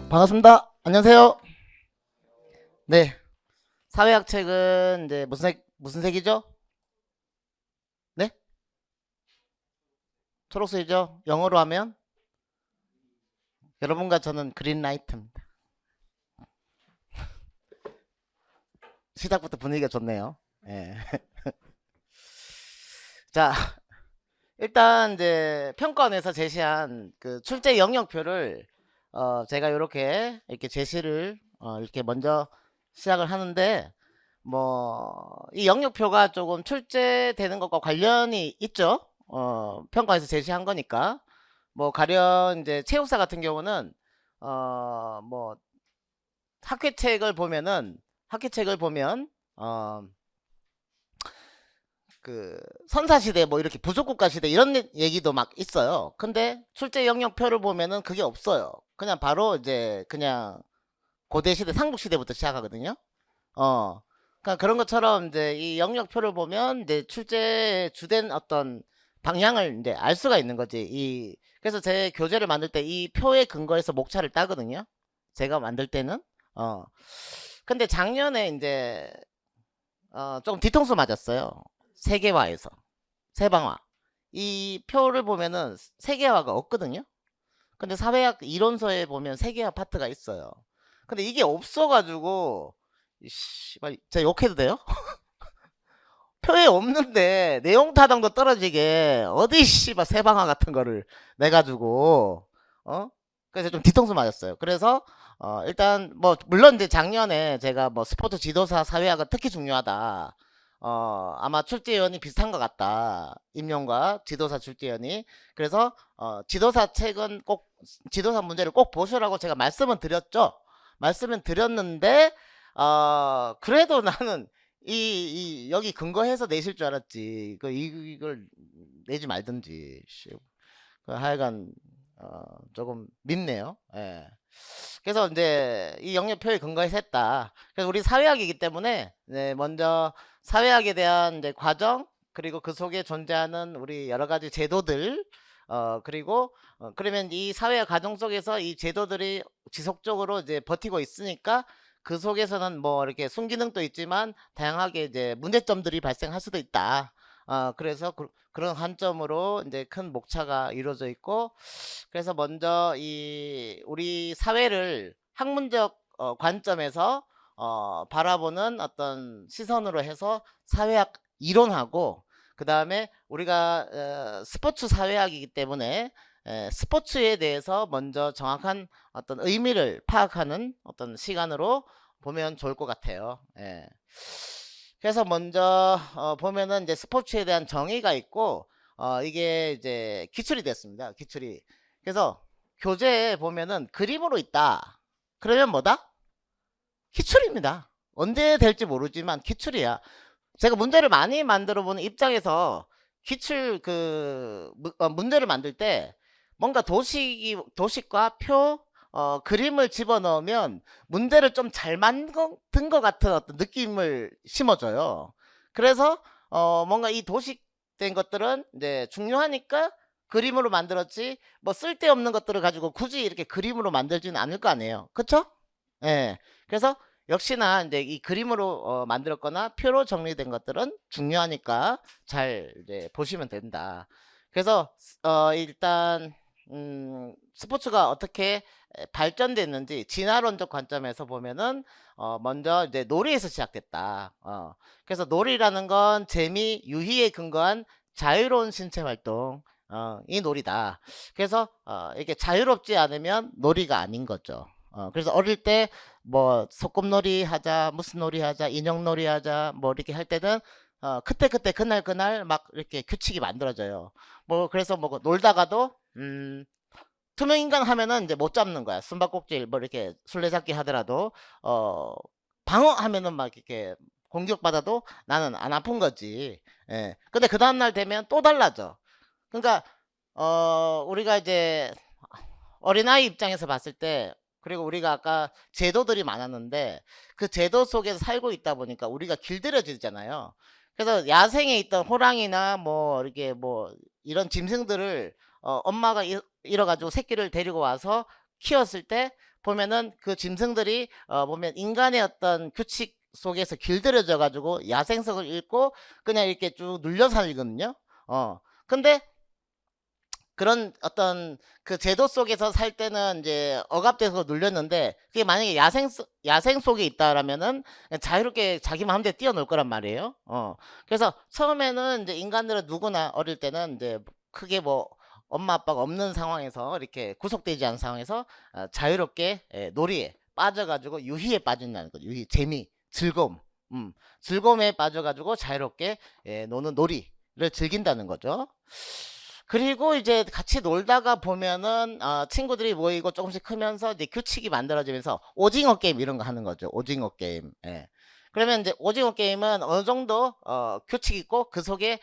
반갑습니다. 안녕하세요. 네. 사회학 책은 이제 무슨 색이죠? 네? 초록색이죠? 영어로 하면 여러분과 저는 그린라이트입니다. 시작부터 분위기가 좋네요. 예. 자, 일단 이제 평가원에서 제시한 그 출제 영역표를 제가 이렇게 제시를 이렇게 먼저 시작을 하는데 뭐 이 영역표가 조금 출제되는 것과 관련이 있죠. 평가에서 제시한 거니까 뭐 가령 이제 체육사 같은 경우는 뭐 학회책을 보면 어 그 선사시대 뭐 이렇게 부족국가시대 이런 얘기도 막 있어요. 근데 출제 영역표를 보면은 그게 없어요. 그냥 바로 이제 그냥 고대시대 삼국시대부터 시작하거든요. 그러니까 그런 것처럼 이제 이 영역표를 보면 이제 출제 주된 어떤 방향을 이제 알 수가 있는 거지. 그래서 제 교재를 만들 때 이 표에 근거해서 목차를 따거든요. 제가 만들 때는. 어. 근데 작년에 이제 조금 뒤통수 맞았어요. 세계화에서. 세방화. 이 표를 보면은 세계화가 없거든요. 근데 사회학 이론서에 보면 세계화 파트가 있어요. 근데 이게 없어가지고 씨발 제가 욕해도 돼요? 표에 없는데 내용 타당도 떨어지게 어디 씨발 세방화 같은 거를 내가지고 그래서 좀 뒤통수 맞았어요. 그래서 일단 뭐 물론 이제 작년에 제가 뭐 스포츠 지도사 사회학은 특히 중요하다. 아마 출제위원이 비슷한 것 같다. 임용과 지도사 출제위원이. 그래서 지도사 책은 꼭 지도사 문제를 꼭 보시라고 제가 말씀은 드렸죠. 말씀은 드렸는데 그래도 나는 여기 근거해서 내실 줄 알았지. 이걸 내지 말든지. 씨. 하여간, 조금 밉네요. 예. 그래서 이제 이 영역표에 근거해서 했다. 그래서 우리 사회학이기 때문에, 네, 먼저 사회학에 대한 이제 과정, 그리고 그 속에 존재하는 우리 여러 가지 제도들, 그리고, 그러면 이 사회학 과정 속에서 이 제도들이 지속적으로 이제 버티고 있으니까 그 속에서는 뭐 이렇게 순기능도 있지만 다양하게 이제 문제점들이 발생할 수도 있다. 그래서 그런 관점으로 이제 큰 목차가 이루어져 있고, 그래서 먼저 우리 사회를 학문적 관점에서 바라보는 어떤 시선으로 해서 사회학 이론하고, 그 다음에 우리가 스포츠 사회학이기 때문에 스포츠에 대해서 먼저 정확한 어떤 의미를 파악하는 어떤 시간으로 보면 좋을 것 같아요. 예. 그래서 먼저 보면은 이제 스포츠에 대한 정의가 있고 이게 이제 기출이 됐습니다. 기출이. 그래서 교재에 보면은 그림으로 있다. 그러면 뭐다? 기출입니다. 언제 될지 모르지만 기출이야. 제가 문제를 많이 만들어 보는 입장에서 기출 문제를 만들 때 뭔가 도식과 표 그림을 집어넣으면 문제를 좀 잘 만든 것 같은 어떤 느낌을 심어줘요. 그래서 뭔가 이 도식된 것들은 이제 중요하니까 그림으로 만들었지 뭐 쓸데없는 것들을 가지고 굳이 이렇게 그림으로 만들지는 않을 거 아니에요. 그쵸? 예. 그래서 역시나 이제 이 그림으로 만들었거나 표로 정리된 것들은 중요하니까 잘 이제 보시면 된다. 그래서 일단 스포츠가 어떻게 발전됐는지 진화론적 관점에서 보면은 먼저 이제 놀이에서 시작됐다. 그래서 놀이라는 건 재미, 유희에 근거한 자유로운 신체 활동. 이 놀이다. 그래서 이게 자유롭지 않으면 놀이가 아닌 거죠. 그래서 어릴 때 뭐 소꿉놀이 하자, 무슨 놀이 하자, 인형놀이 하자, 뭐 이렇게 할 때는 그때 그날 막 이렇게 규칙이 만들어져요. 뭐 그래서 뭐 놀다가도 투명인간 하면은 이제 못 잡는 거야. 숨바꼭질 뭐 이렇게 술래잡기 하더라도 어 방어하면은 막 이렇게 공격받아도 나는 안 아픈 거지. 예. 근데 그 다음날 되면 또 달라져. 그러니까 우리가 이제 어린아이 입장에서 봤을 때, 그리고 우리가 아까 제도들이 많았는데 그 제도 속에서 살고 있다 보니까 우리가 길들여지잖아요. 그래서 야생에 있던 호랑이나 뭐 이렇게 뭐 이런 짐승들을 엄마가 잃어가지고 새끼를 데리고 와서 키웠을 때 보면은 그 짐승들이 보면 인간의 어떤 규칙 속에서 길들여져 가지고 야생성을 잃고 그냥 이렇게 쭉 눌려 살거든요. 근데 그런 어떤 그 제도 속에서 살 때는 이제 억압돼서 눌렸는데 그게 만약에 야생 속에 있다라면은 자유롭게 자기 마음대로 뛰어놀 거란 말이에요. 그래서 처음에는 이제 인간들은 누구나 어릴 때는 이제 크게 뭐 엄마 아빠가 없는 상황에서 이렇게 구속되지 않은 상황에서 자유롭게 놀이에 빠져가지고 유희에 빠진다는 거죠. 유희, 재미, 즐거움, 즐거움에 빠져가지고 자유롭게 노는 놀이를 즐긴다는 거죠. 그리고 이제 같이 놀다가 보면은 친구들이 모이고 조금씩 크면서 이제 규칙이 만들어지면서 오징어 게임 이런 거 하는 거죠. 오징어 게임. 예. 그러면 이제 오징어 게임은 어느 정도 규칙 있고 그 속에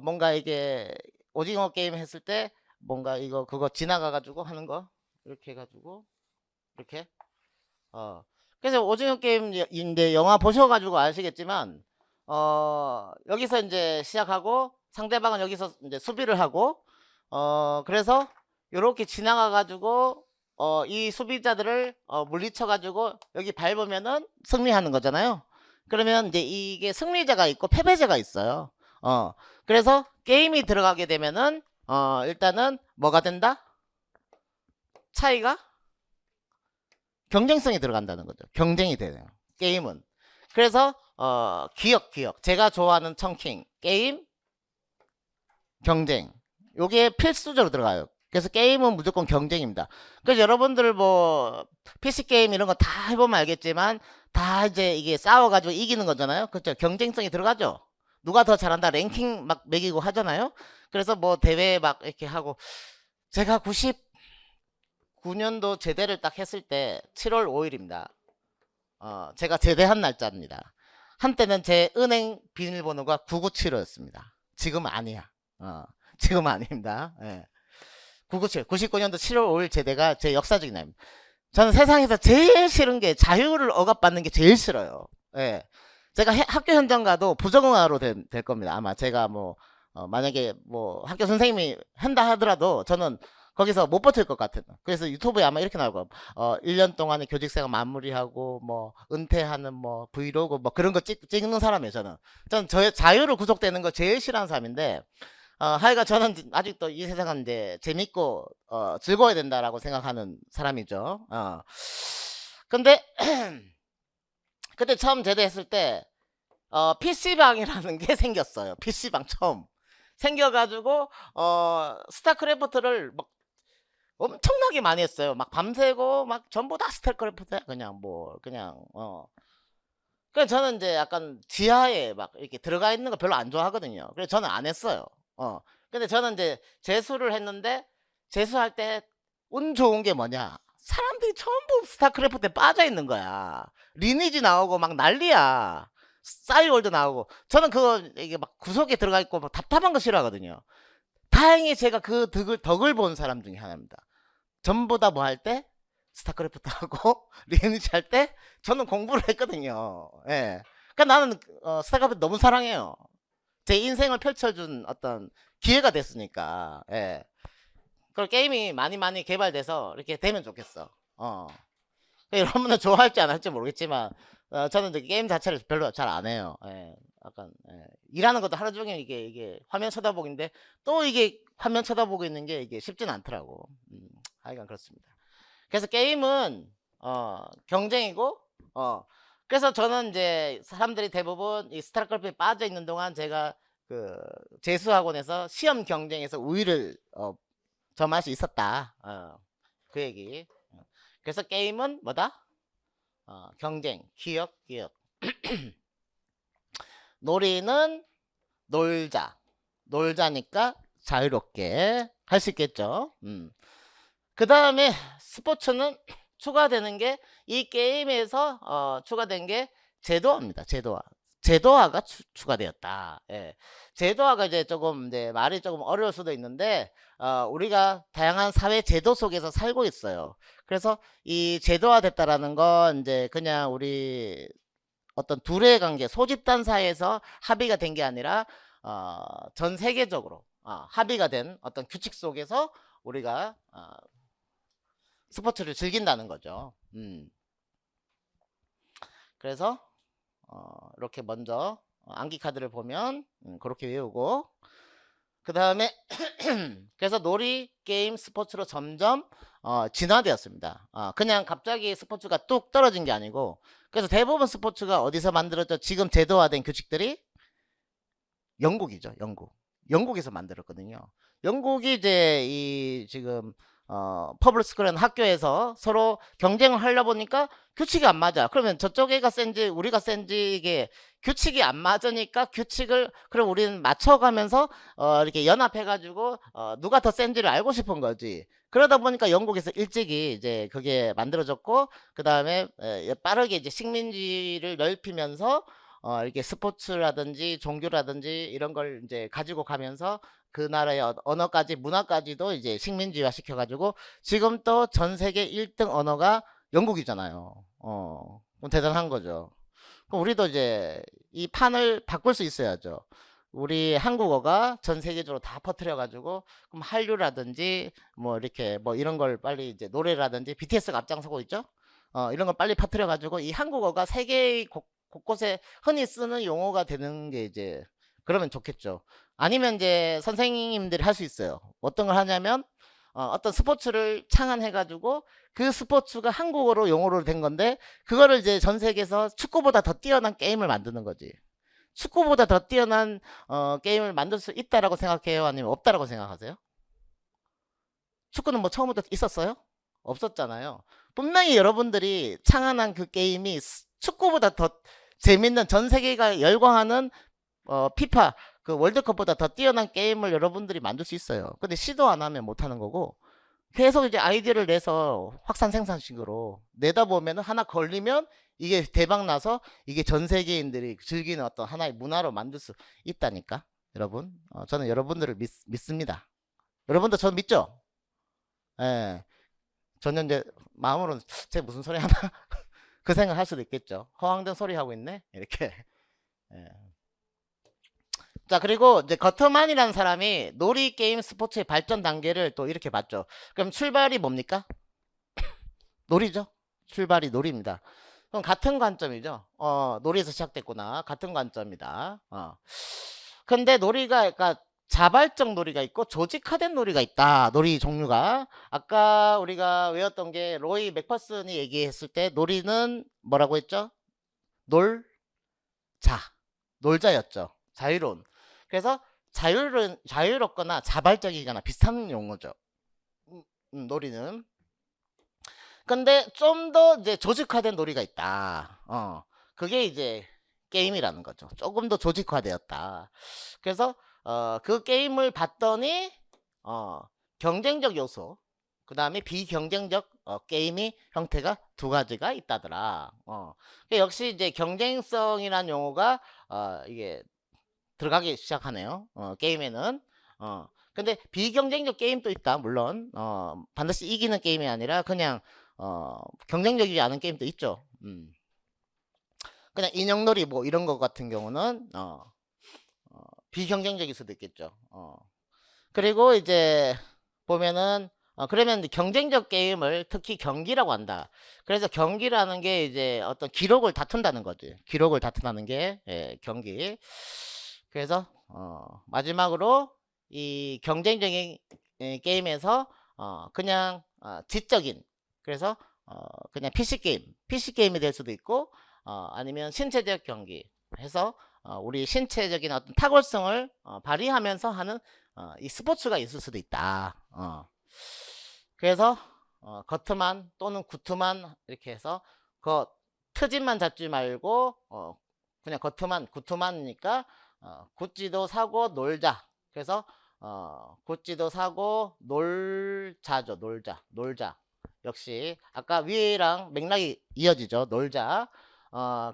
뭔가 이게 오징어 게임 했을 때 뭔가 이거 그거 지나가 가지고 하는 거 이렇게 해 가지고 이렇게 그래서 오징어 게임인데 영화 보셔가지고 아시겠지만 여기서 이제 시작하고 상대방은 여기서 이제 수비를 하고 그래서 요렇게 지나가 가지고 이 수비자들을 물리쳐 가지고 여기 밟으면은 승리하는 거잖아요. 그러면 이제 이게 승리자가 있고 패배자가 있어요. 그래서 게임이 들어가게 되면은 일단은 뭐가 된다? 차이가 경쟁성이 들어간다는 거죠. 경쟁이 되네요. 게임은. 그래서 기억. 제가 좋아하는 청킹 게임 경쟁. 요게 필수적으로 들어가요. 그래서 게임은 무조건 경쟁입니다. 그래서 여러분들 뭐 PC 게임 이런 거 다 해보면 알겠지만 다 이제 이게 싸워가지고 이기는 거잖아요. 그렇죠? 경쟁성이 들어가죠. 누가 더 잘한다 랭킹 막 매기고 하잖아요. 그래서 뭐 대회 막 이렇게 하고 제가 99년도 제대를 딱 했을 때 7월 5일입니다. 제가 제대한 날짜입니다. 한때는 제 은행 비밀번호가 997호였습니다. 지금 아니야. 지금 아닙니다. 예. 997, 99년도 7월 5일 제대가 제 역사적인 날입니다. 저는 세상에서 제일 싫은 게 자유를 억압받는 게 제일 싫어요. 예. 제가 학교 현장 가도 부적응하로 될 겁니다. 아마 제가 뭐, 만약에 뭐 학교 선생님이 한다 하더라도 저는 거기서 못 버틸 것 같아요. 그래서 유튜브에 아마 이렇게 나올 거예요. 1년 동안의 교직생활 마무리하고 뭐 은퇴하는 뭐 브이로그 뭐 그런 거 찍는 사람이에요, 저는. 저는 저의 자유를 구속되는 거 제일 싫어하는 사람인데 하여간 저는 아직도 이 세상은 이제 재밌고 즐거워야 된다라고 생각하는 사람이죠. 근데 그때 처음 제대했을 때 PC방이라는 게 생겼어요. PC방 처음 생겨가지고 스타크래프트를 막 엄청나게 많이 했어요. 막 밤새고 막 전부 다 스타크래프트 그냥 뭐 그냥 그래서 저는 이제 약간 지하에 막 이렇게 들어가 있는 거 별로 안 좋아하거든요. 그래서 저는 안 했어요. 근데 저는 이제 재수를 했는데 재수할 때 운 좋은 게 뭐냐? 사람들이 전부 스타크래프트에 빠져 있는 거야. 리니지 나오고 막 난리야. 싸이월드 나오고. 저는 그거 이게 막 구석에 들어가 있고 막 답답한 거 싫어하거든요. 다행히 제가 그 덕을 본 사람 중에 하나입니다. 전부 다 뭐 할 때? 스타크래프트 하고 리니지 할 때 저는 공부를 했거든요. 예. 그러니까 나는 스타크래프트 너무 사랑해요. 제 인생을 펼쳐준 어떤 기회가 됐으니까. 예. 그리고 게임이 많이 개발돼서 이렇게 되면 좋겠어. 여러분은 좋아할지 안 할지 모르겠지만 저는 이제 게임 자체를 별로 잘 안 해요. 예. 약간 일하는 것도 하루 종일 이게 화면 쳐다보기인데 또 이게 화면 쳐다보고 있는 게 이게 쉽진 않더라고. 하여간 그렇습니다. 그래서 게임은 경쟁이고 그래서 저는 이제 사람들이 대부분 이 스타크래프트에 빠져 있는 동안 제가 그 재수학원에서 시험 경쟁에서 우위를 점할 수 있었다. 그 얘기. 그래서 게임은 뭐다? 경쟁, 기억. 놀이는 놀자니까 자유롭게 할 수 있겠죠. 그 다음에 스포츠는 추가되는 게 이 게임에서 추가된 게 제도화입니다. 제도화가 추가되었다. 예. 제도화가 이제 조금 이제 말이 조금 어려울 수도 있는데 우리가 다양한 사회 제도 속에서 살고 있어요. 그래서 이 제도화됐다라는 건 이제 그냥 우리 어떤 둘의 관계, 소집단 사이에서 합의가 된 게 아니라 전 세계적으로 합의가 된 어떤 규칙 속에서 우리가 스포츠를 즐긴다는 거죠. 그래서 이렇게 먼저 암기 카드를 보면 그렇게 외우고, 그 다음에 그래서 놀이, 게임, 스포츠로 점점 진화되었습니다. 그냥 갑자기 스포츠가 뚝 떨어진 게 아니고, 그래서 대부분 스포츠가 어디서 만들어져? 지금 제도화된 규칙들이 영국이죠. 영국에서 만들었거든요. 영국이 이제 이 지금 퍼블릭 스쿨이라는 학교에서 서로 경쟁을 하려 보니까 규칙이 안 맞아. 그러면 저쪽 애가 센지 우리가 센지, 이게 규칙이 안 맞으니까 규칙을 그럼 우리는 맞춰가면서 이렇게 연합해 가지고 누가 더 센지를 알고 싶은 거지. 그러다 보니까 영국에서 일찍이 이제 그게 만들어졌고, 그 다음에 빠르게 이제 식민지를 넓히면서 이렇게 스포츠라든지 종교라든지 이런 걸 이제 가지고 가면서 그 나라의 언어까지, 문화까지도 이제 식민지화 시켜가지고 지금 또 전 세계 1등 언어가 영국이잖아요. 그럼 대단한 거죠. 그럼 우리도 이제 이 판을 바꿀 수 있어야죠. 우리 한국어가 전 세계적으로 다 퍼뜨려가지고, 그럼 한류라든지 뭐 이렇게 뭐 이런 걸 빨리 이제 노래라든지 BTS가 앞장서고 있죠. 이런 걸 빨리 퍼뜨려가지고 이 한국어가 세계 곳곳에 흔히 쓰는 용어가 되는 게 이제 그러면 좋겠죠. 아니면 이제 선생님들이 할 수 있어요. 어떤 걸 하냐면 어떤 스포츠를 창안해가지고 그 스포츠가 한국어로 용어로 된 건데, 그거를 이제 전 세계에서 축구보다 더 뛰어난 게임을 만드는 거지. 축구보다 더 뛰어난 게임을 만들 수 있다라고 생각해요? 아니면 없다라고 생각하세요? 축구는 뭐 처음부터 있었어요? 없었잖아요. 분명히 여러분들이 창안한 그 게임이 축구보다 더 재밌는, 전 세계가 열광하는 피파 그 월드컵보다 더 뛰어난 게임을 여러분들이 만들 수 있어요. 근데 시도 안 하면 못 하는 거고, 계속 이제 아이디어를 내서 확산 생산식으로 내다 보면 하나 걸리면 이게 대박 나서 이게 전 세계인들이 즐기는 어떤 하나의 문화로 만들 수 있다니까. 여러분, 저는 여러분들을 믿습니다. 여러분도 전 믿죠? 예. 저는 이제 마음으로는 쟤 무슨 소리 하나 그 생각할 수도 있겠죠. 허황된 소리 하고 있네 이렇게. 예. 자, 그리고 이제 거트만이라는 사람이 놀이, 게임, 스포츠의 발전 단계를 또 이렇게 봤죠. 그럼 출발이 뭡니까? 놀이죠. 출발이 놀이입니다. 그럼 같은 관점이죠. 놀이에서 시작됐구나. 같은 관점이다. 근데 놀이가, 그러니까 자발적 놀이가 있고 조직화된 놀이가 있다. 놀이 종류가. 아까 우리가 외웠던 게 로이 맥퍼슨이 얘기했을 때 놀이는 뭐라고 했죠? 놀자. 놀자였죠. 자유로운. 그래서 자유롭거나 자발적이거나 비슷한 용어죠. 놀이는. 근데 좀 더 이제 조직화된 놀이가 있다. 그게 이제 게임이라는 거죠. 조금 더 조직화되었다. 그래서 그 게임을 봤더니 경쟁적 요소, 그 다음에 비경쟁적 게임이 형태가 두 가지가 있다더라. 역시 이제 경쟁성이란 용어가 이게 들어가기 시작하네요. 게임에는. 근데 비경쟁적 게임도 있다. 물론 반드시 이기는 게임이 아니라 그냥 경쟁적이지 않은 게임도 있죠. 그냥 인형놀이 뭐 이런 거 같은 경우는 비경쟁적일 수도 있겠죠. 그리고 이제 보면은 그러면 경쟁적 게임을 특히 경기라고 한다. 그래서 경기라는 게 이제 어떤 기록을 다툰다는 거지. 기록을 다툰다는 게 경기. 그래서 마지막으로 이 경쟁적인 게임에서 그냥 지적인, 그래서 그냥 PC 게임이 될 수도 있고, 아니면 신체적 경기 해서 우리 신체적인 어떤 탁월성을 발휘하면서 하는 이 스포츠가 있을 수도 있다. 그래서 겉트만 또는 구트만 이렇게 해서 그 트집만 잡지 말고 그냥 구트만이니까 굿지도 사고 놀자. 그래서 굿지도 사고 놀자죠. 놀자. 역시 아까 위랑 맥락이 이어지죠. 놀자.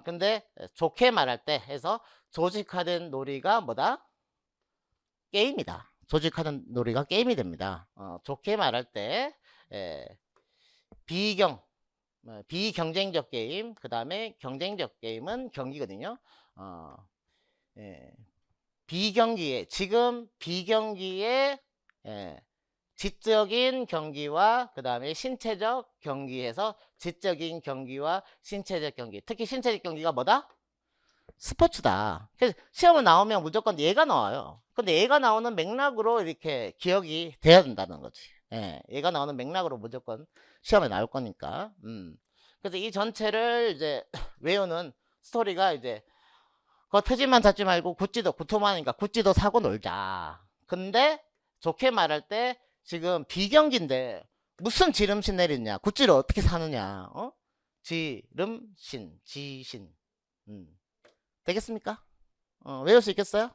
근데 좋게 말할 때 해서 조직화된 놀이가 뭐다? 게임이다. 조직화된 놀이가 게임이 됩니다. 좋게 말할 때 비경쟁적 게임, 그 다음에 경쟁적 게임은 경기거든요. 예, 지금 비경기에 지적인 경기와 그 다음에 신체적 경기에서 지적인 경기와 신체적 경기. 특히 신체적 경기가 뭐다? 스포츠다. 그래서 시험을 나오면 무조건 얘가 나와요. 근데 얘가 나오는 맥락으로 이렇게 기억이 돼야 된다는 거지. 예, 얘가 나오는 맥락으로 무조건 시험에 나올 거니까. 그래서 이 전체를 이제 외우는 스토리가 이제 겉트집만 잡지 말고 구토만하니까 구찌도 사고 놀자. 근데 좋게 말할 때 지금 비경기인데 무슨 지름신 내리냐? 구찌를 어떻게 사느냐? 어? 지름신, 지신. 되겠습니까? 외울 수 있겠어요?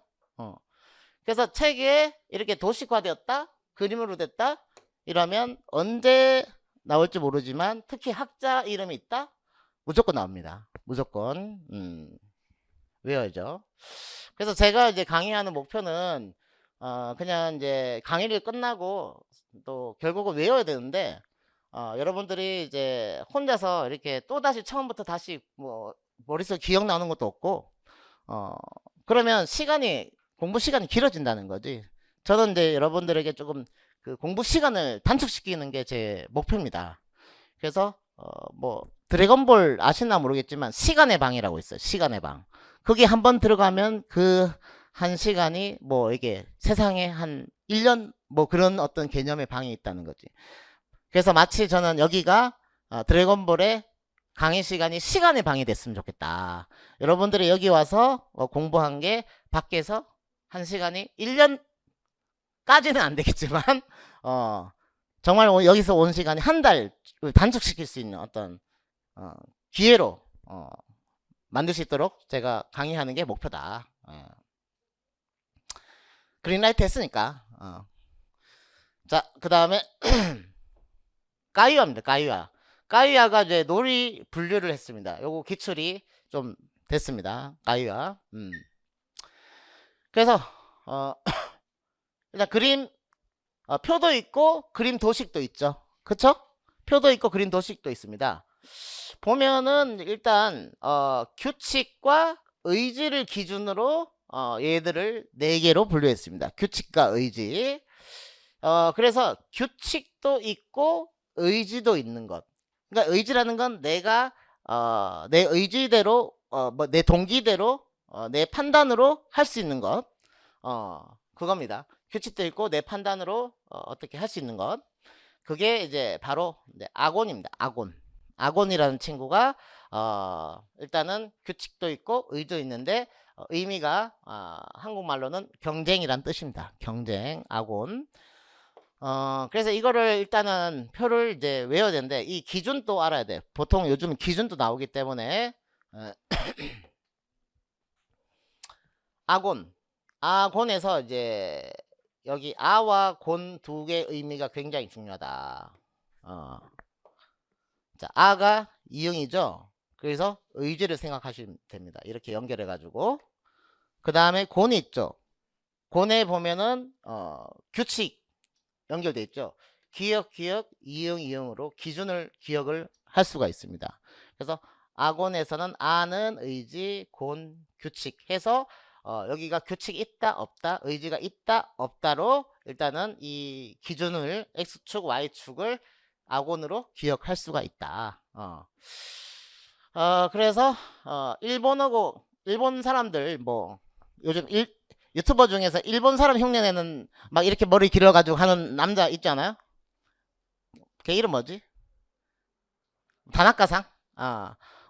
그래서 책에 이렇게 도식화되었다, 그림으로 됐다, 이러면 언제 나올지 모르지만 특히 학자 이름이 있다? 무조건 나옵니다. 무조건. 외워야죠. 그래서 제가 이제 강의하는 목표는 그냥 이제 강의를 끝나고 또 결국은 외워야 되는데 여러분들이 이제 혼자서 이렇게 또다시 처음부터 다시 뭐 머릿속에 기억나는 것도 없고 그러면 공부 시간이 길어진다는 거지. 저는 이제 여러분들에게 조금 그 공부 시간을 단축시키는 게 제 목표입니다. 그래서 뭐 드래곤볼 아시나 모르겠지만 시간의 방이라고 있어요. 시간의 방. 거기 한번 들어가면 그 한 시간이 뭐 이게 세상에 한 1년 뭐 그런 어떤 개념의 방이 있다는 거지. 그래서 마치 저는 여기가 드래곤볼의 강의 시간이 시간의 방이 됐으면 좋겠다. 여러분들이 여기 와서 공부한 게 밖에서 한 시간이 1년까지는 안 되겠지만 정말 여기서 온 시간이 한 달 단축시킬 수 있는 어떤 기회로 만들 수 있도록 제가 강의하는 게 목표다. 그린라이트 했으니까. 자, 그 다음에 가이아입니다. 가이아가 이제 놀이 분류를 했습니다. 요거 기출이 좀 됐습니다. 가이아. 그래서 일단 그림 표도 있고 그림 도식도 있죠. 그쵸? 표도 있고 그림 도식도 있습니다. 보면은 일단 규칙과 의지를 기준으로 얘들을 4개로 분류했습니다. 규칙과 의지. 그래서 규칙도 있고 의지도 있는 것. 그러니까 의지라는 건 내가 내 의지대로 뭐 내 동기대로 내 판단으로 할 수 있는 것. 그겁니다. 규칙도 있고 내 판단으로 어떻게 할 수 있는 것. 그게 이제 바로 아곤입니다. 아곤이라는 친구가 일단은 규칙도 있고 의도 있는데 의미가 한국말로는 경쟁이란 뜻입니다. 경쟁, 아곤. 그래서 이거를 일단은 표를 이제 외워야 되는데 이 기준도 알아야 돼. 보통 요즘 기준도 나오기 때문에 아곤에서 이제 여기 아와 곤 두 개의 의미가 굉장히 중요하다. 자, 아가 이응이죠. 그래서 의지를 생각하시면 됩니다. 이렇게 연결해 가지고 그 다음에 곤이 있죠. 곤에 보면은 규칙 연결돼 있죠. 기억 이응으로 기준을 기억을 할 수가 있습니다. 그래서 아곤에서는 아는 의지 곤 규칙 해서 여기가 규칙 있다 없다 의지가 있다 없다로 일단은 이 기준을 x축 y축을 아곤으로 기억할 수가 있다. 그래서 일본 사람들 뭐 요즘 유튜버 중에서 일본 사람 흉내내는 막 이렇게 머리 길어가지고 하는 남자 있잖아요. 걔 이름 뭐지? 다나카상?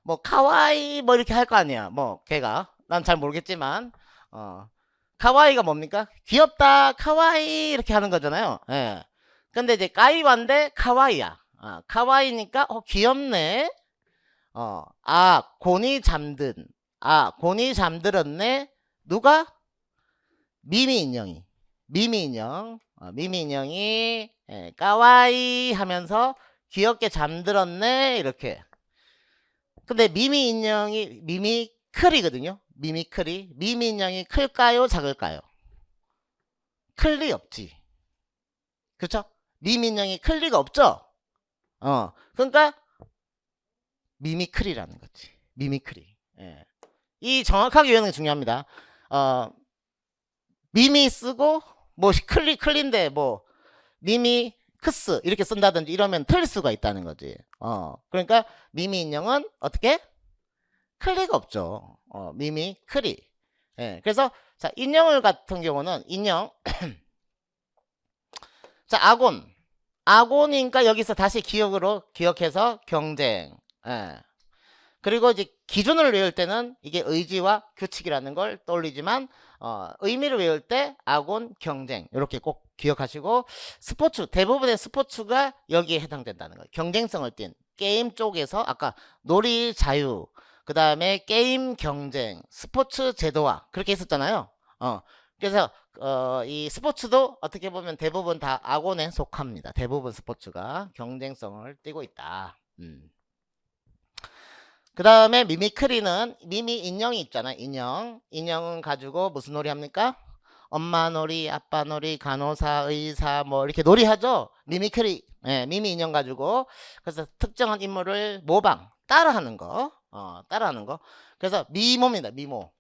뭐 카와이 뭐 이렇게 할 거 아니야. 뭐 걔가 난 잘 모르겠지만 카와이가 뭡니까? 귀엽다 카와이 이렇게 하는 거잖아요. 예. 근데 이제 까이완데 카와이야. 카와이니까 귀엽네. 곤이 잠들었네. 누가? 미미 인형이 까와이 하면서 귀엽게 잠들었네 이렇게. 근데 미미 인형이 미미클이거든요. 미미클이 미미 인형이 클까요 작을까요? 클 리 없지. 그쵸? 미미 인형이 클 리가 없죠. 그러니까 미미클이라는 거지. 미미클이. 예. 이 정확하게 외우는 게 중요합니다. 미미 쓰고 뭐 클린데 뭐 미미크스 이렇게 쓴다든지 이러면 틀릴 수가 있다는 거지. 그러니까 미미 인형은 어떻게? 클리가 없죠. 미미크리. 예, 그래서 자 인형을 같은 경우는 인형 자 아곤이니까 여기서 다시 기억해서 경쟁. 예. 그리고 이제 기준을 외울 때는 이게 의지와 규칙이라는 걸 떠올리지만 의미를 외울 때 아곤 경쟁 이렇게 꼭 기억하시고 스포츠 대부분의 스포츠가 여기에 해당된다는 거예요. 경쟁성을 띈 게임 쪽에서 아까 놀이 자유 그 다음에 게임 경쟁 스포츠 제도화 그렇게 했었잖아요. 그래서 이 스포츠도 어떻게 보면 대부분 다 아곤에 속합니다. 대부분 스포츠가 경쟁성을 띠고 있다. 그 다음에 미미크리는 미미 인형이 있잖아요. 인형은 가지고 무슨 놀이 합니까? 엄마 놀이, 아빠 놀이, 간호사, 의사 뭐 이렇게 놀이하죠. 미미크리, 예, 미미 인형 가지고 그래서 특정한 인물을 모방, 따라하는 거, 따라하는 거. 그래서 미모입니다. 미모,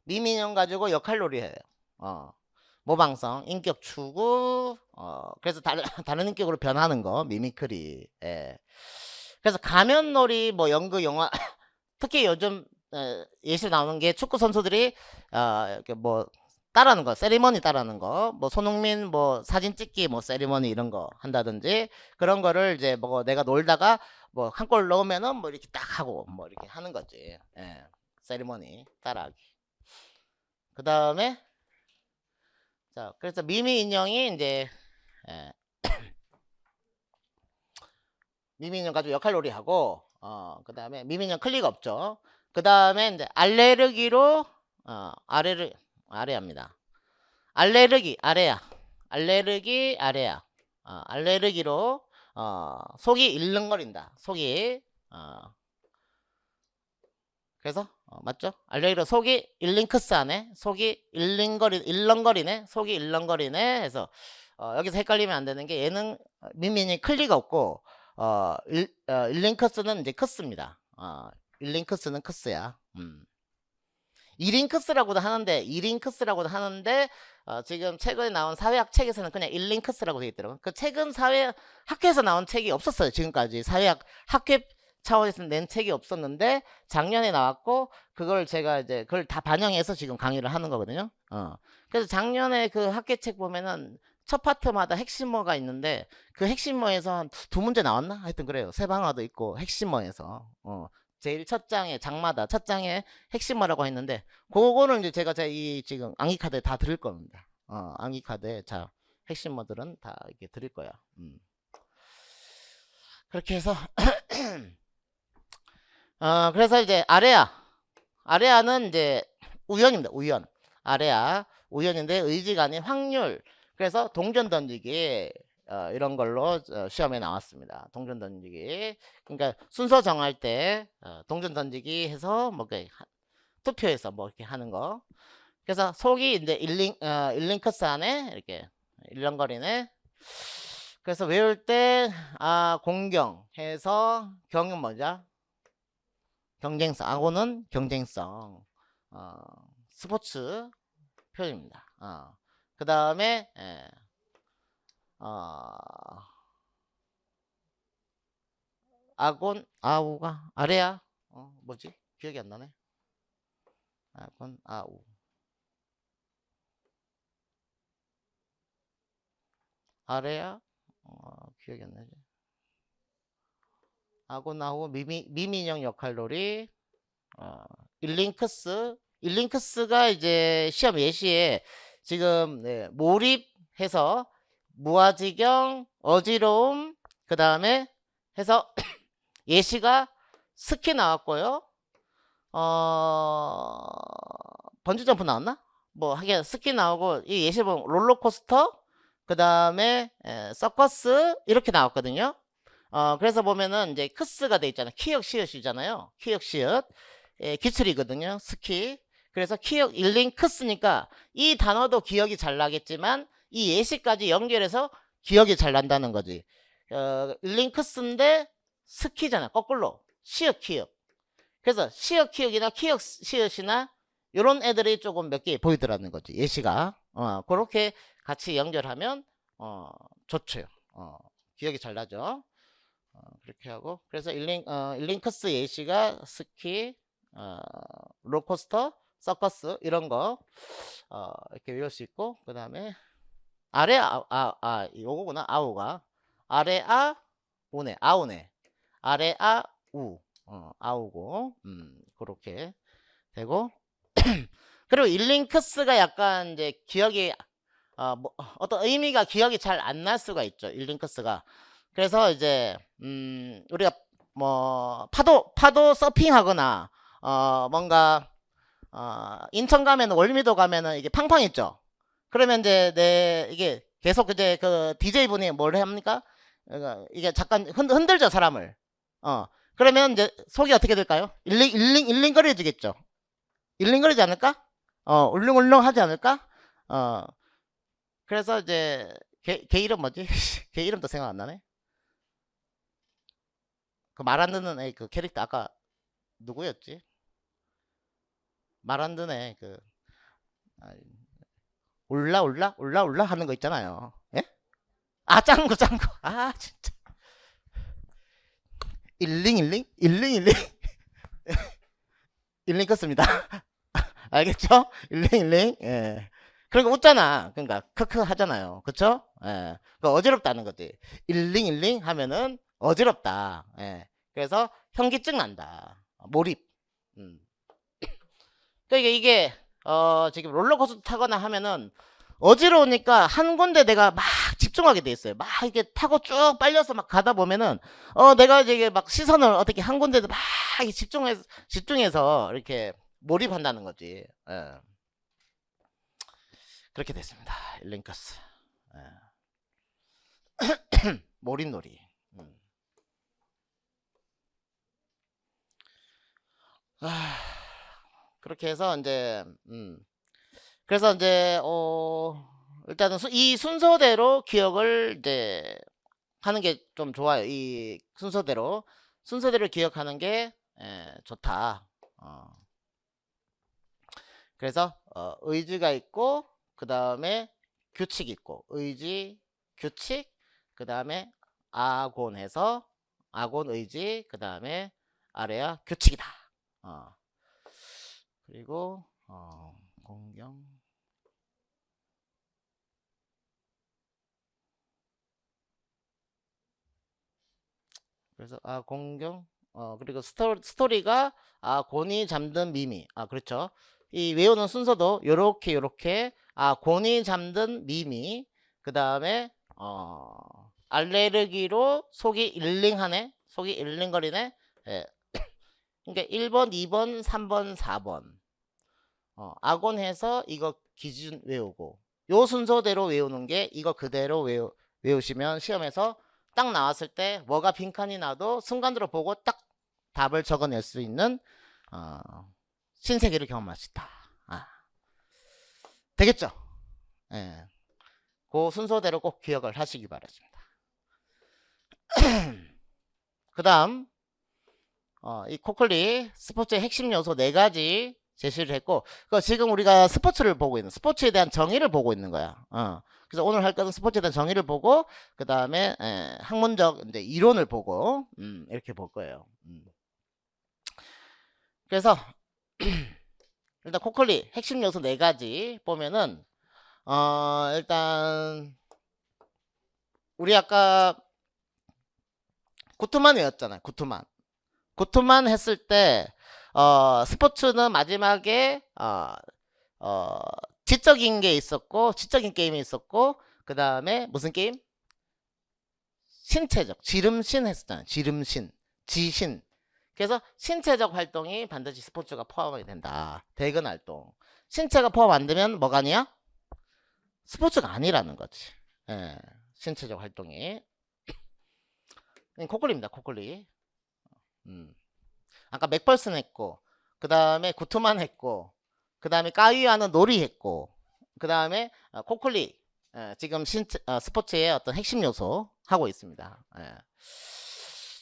미미 인형 가지고 역할놀이 해요. 모방성, 인격 추구, 그래서 다른 인격으로 변하는 거, 미미크리. 예. 그래서 가면놀이, 뭐 연극, 영화, 특히 요즘 예시로 나오는 게 축구 선수들이 이렇게 뭐 따라하는 거, 세리머니 따라하는 거, 뭐 손흥민 뭐 사진 찍기, 뭐 세리머니 이런 거 한다든지 그런 거를 이제 뭐 내가 놀다가 뭐 한 골 넣으면은 뭐 이렇게 딱 하고 뭐 이렇게 하는 거지. 예. 세리머니 따라하기. 그 다음에 자, 그래서 미미 인형이 이제 미미 인형 가지고 역할놀이 하고 그 다음에 미미 인형 클리가 없죠. 그 다음에 이제 알레르기로 아래합니다. 아래야. 알레르기로 속이 일렁거린다. 속이 그래서 맞죠? 알레르기로 속이 일링크스하네. 속이 일렁거리네. 속이 일렁거리네. 해서 여기서 헷갈리면 안 되는 게 얘는 미미니 클리가 없고 일링크스는 이제 크스입니다. 일링크스는 크스야. 이링크스라고도 하는데 지금 최근에 나온 사회학 책에서는 그냥 일링크스라고 되어 있더라고요. 그 최근 학회에서 나온 책이 없었어요. 지금까지 사회학 학회 차원에서 낸 책이 없었는데 작년에 나왔고 그걸 제가 이제 그걸 다 반영해서 지금 강의를 하는 거거든요. 그래서 작년에 그 학계책 보면은 첫 파트마다 핵심어가 있는데 그 핵심어에서 한 두 문제 나왔나? 하여튼 그래요. 세방어도 있고 핵심어에서 제일 첫 장에 장마다 첫 장에 핵심어라고 했는데 그거는 이제 제가 이 지금 암기카드에 다 드릴 겁니다. 암기카드에 자 핵심어들은 다 이렇게 드릴 거야. 그렇게 해서 그래서 이제 아레아는 이제 우연입니다. 우연인데 의지가 아닌 확률. 그래서 동전 던지기 이런 걸로 시험에 나왔습니다. 동전 던지기. 그러니까 순서 정할 때 동전 던지기 해서 뭐 투표해서 뭐 이렇게 하는 거. 그래서 속이 이제 일링크스 안에 이렇게 일렁거리네. 그래서 외울 때 공경 해서 경은 뭐죠? 경쟁성. 아고는 경쟁성. 스포츠 표현입니다. 그 다음에 아우가 아래야. 뭐지? 기억이 안 나네. 아우. 아래야. 기억이 안 나지. 아우 미민형 역할놀이. 일링크스가 이제 시험 예시에 지금 몰입해서 무아지경, 어지러움, 그 다음에 해서 예시가 스키 나왔고요. 번지점프 나왔나? 뭐 하긴 스키 나오고 이 예시 보면 롤러코스터, 그 다음에 서커스 이렇게 나왔거든요. 그래서 보면은 이제 크스가 돼 있잖아요. 키역 시읒이잖아요. 키역 시읒. 기출이거든요. 스키. 그래서 키역 일링크스니까 이 단어도 기억이 잘 나겠지만 이 예시까지 연결해서 기억이 잘 난다는 거지. 일링크스인데 스키잖아. 거꾸로. 시읒 키역. 그래서 시읒 키역이나 키역 시읒이나 요런 애들이 조금 몇 개 보이더라는 거지. 예시가. 그렇게 같이 연결하면 좋죠. 기억이 잘 나죠. 그렇게 하고 그래서 일링크스 예시가 스키, 롤코스터, 서커스 이런 거 이렇게 외울 수 있고 그 다음에 아래 요거구나. 아우가 아래 우네 아우네 아래 우 아우고 그렇게 되고 그리고 일링크스가 약간 이제 기억이 어떤 의미가 기억이 잘 안 날 수가 있죠. 일링크스가. 그래서 이제 우리가 뭐 파도 서핑하거나 뭔가 인천 가면은 월미도 가면은 이게 팡팡 있죠. 그러면 이제 이게 계속 이제 그 DJ 분이 뭘 합니까? 이게 잠깐 흔들죠 사람을. 그러면 이제 속이 어떻게 될까요? 일링거려지겠죠. 일링거리지 않을까? 울릉울릉 하지 않을까? 그래서 이제 걔 이름 뭐지? 걔 이름도 생각 안 나네. 그 말 안 듣는 애 그 캐릭터 아까 누구였지? 말 안 듣는 애 그 올라 하는 거 있잖아요. 예? 짱구 진짜 일링 일링 껐습니다. 알겠죠? 일링 예. 그러니까 웃잖아. 그러니까 크크 하잖아요. 그쵸? 예. 그러니까 어지럽다는 거지. 일링 하면은 어지럽다. 예. 그래서 현기증 난다. 몰입. 음. 그러니까 이게 지금 롤러코스터 타거나 하면은 어지러우니까 한 군데 내가 막 집중하게 돼 있어요. 막 이게 타고 쭉 빨려서 막 가다 보면은 내가 이제 막 시선을 어떻게 한 군데 막 집중해서 이렇게 몰입한다는 거지. 예. 그렇게 됐습니다. 일링크스. 몰입놀이. 그렇게 해서 이제 그래서 이제 일단은 이 순서대로 기억을 이제 하는 게 좀 좋아요. 이 순서대로 기억하는 게 좋다. 그래서 의지가 있고 그 다음에 규칙 있고 의지 규칙 그 다음에 아곤해서 아곤 의지 그 다음에 아래야 규칙이다. 그리고 공경 그래서 공경 그리고 스토리가 곤이 잠든 미미 그렇죠. 이 외우는 순서도 요렇게 곤이 잠든 미미 그 다음에 알레르기로 속이 일링거리네. 예. 그러니까 1번 2번 3번 4번 아곤해서 이거 기준 외우고 요 순서대로 외우는 게 이거 그대로 외우시면 시험에서 딱 나왔을 때 뭐가 빈칸이 나도 순간적으로 보고 딱 답을 적어낼 수 있는 신세계를 경험할 수 있다. 되겠죠? 예. 그 순서대로 꼭 기억을 하시기 바랍니다. 그 다음 이 코클리 스포츠의 핵심 요소 4가지 제시를 했고 지금 우리가 스포츠를 보고 있는 스포츠에 대한 정의를 보고 있는 거야. 그래서 오늘 할 것은 스포츠에 대한 정의를 보고 그 다음에 학문적 이제 이론을 보고 이렇게 볼 거예요. 그래서 일단 코클리 핵심 요소 4가지 보면은 일단 우리 아까 구투만 외웠잖아요. 구투만 했을 때 스포츠는 마지막에 지적인 게 있었고 지적인 게임이 있었고 그 다음에 무슨 게임? 신체적 지름신 했었잖아요. 지신. 그래서 신체적 활동이 반드시 스포츠가 포함이 된다. 대근 활동. 신체가 포함 안 되면 뭐가 아니야? 스포츠가 아니라는 거지. 예, 신체적 활동이. 코클리입니다. 코클리. 아까 맥펄슨 했고 그 다음에 구투만 했고 그 다음에 까위와는 놀이 했고 그 다음에 코클리 지금 스포츠의 어떤 핵심 요소 하고 있습니다.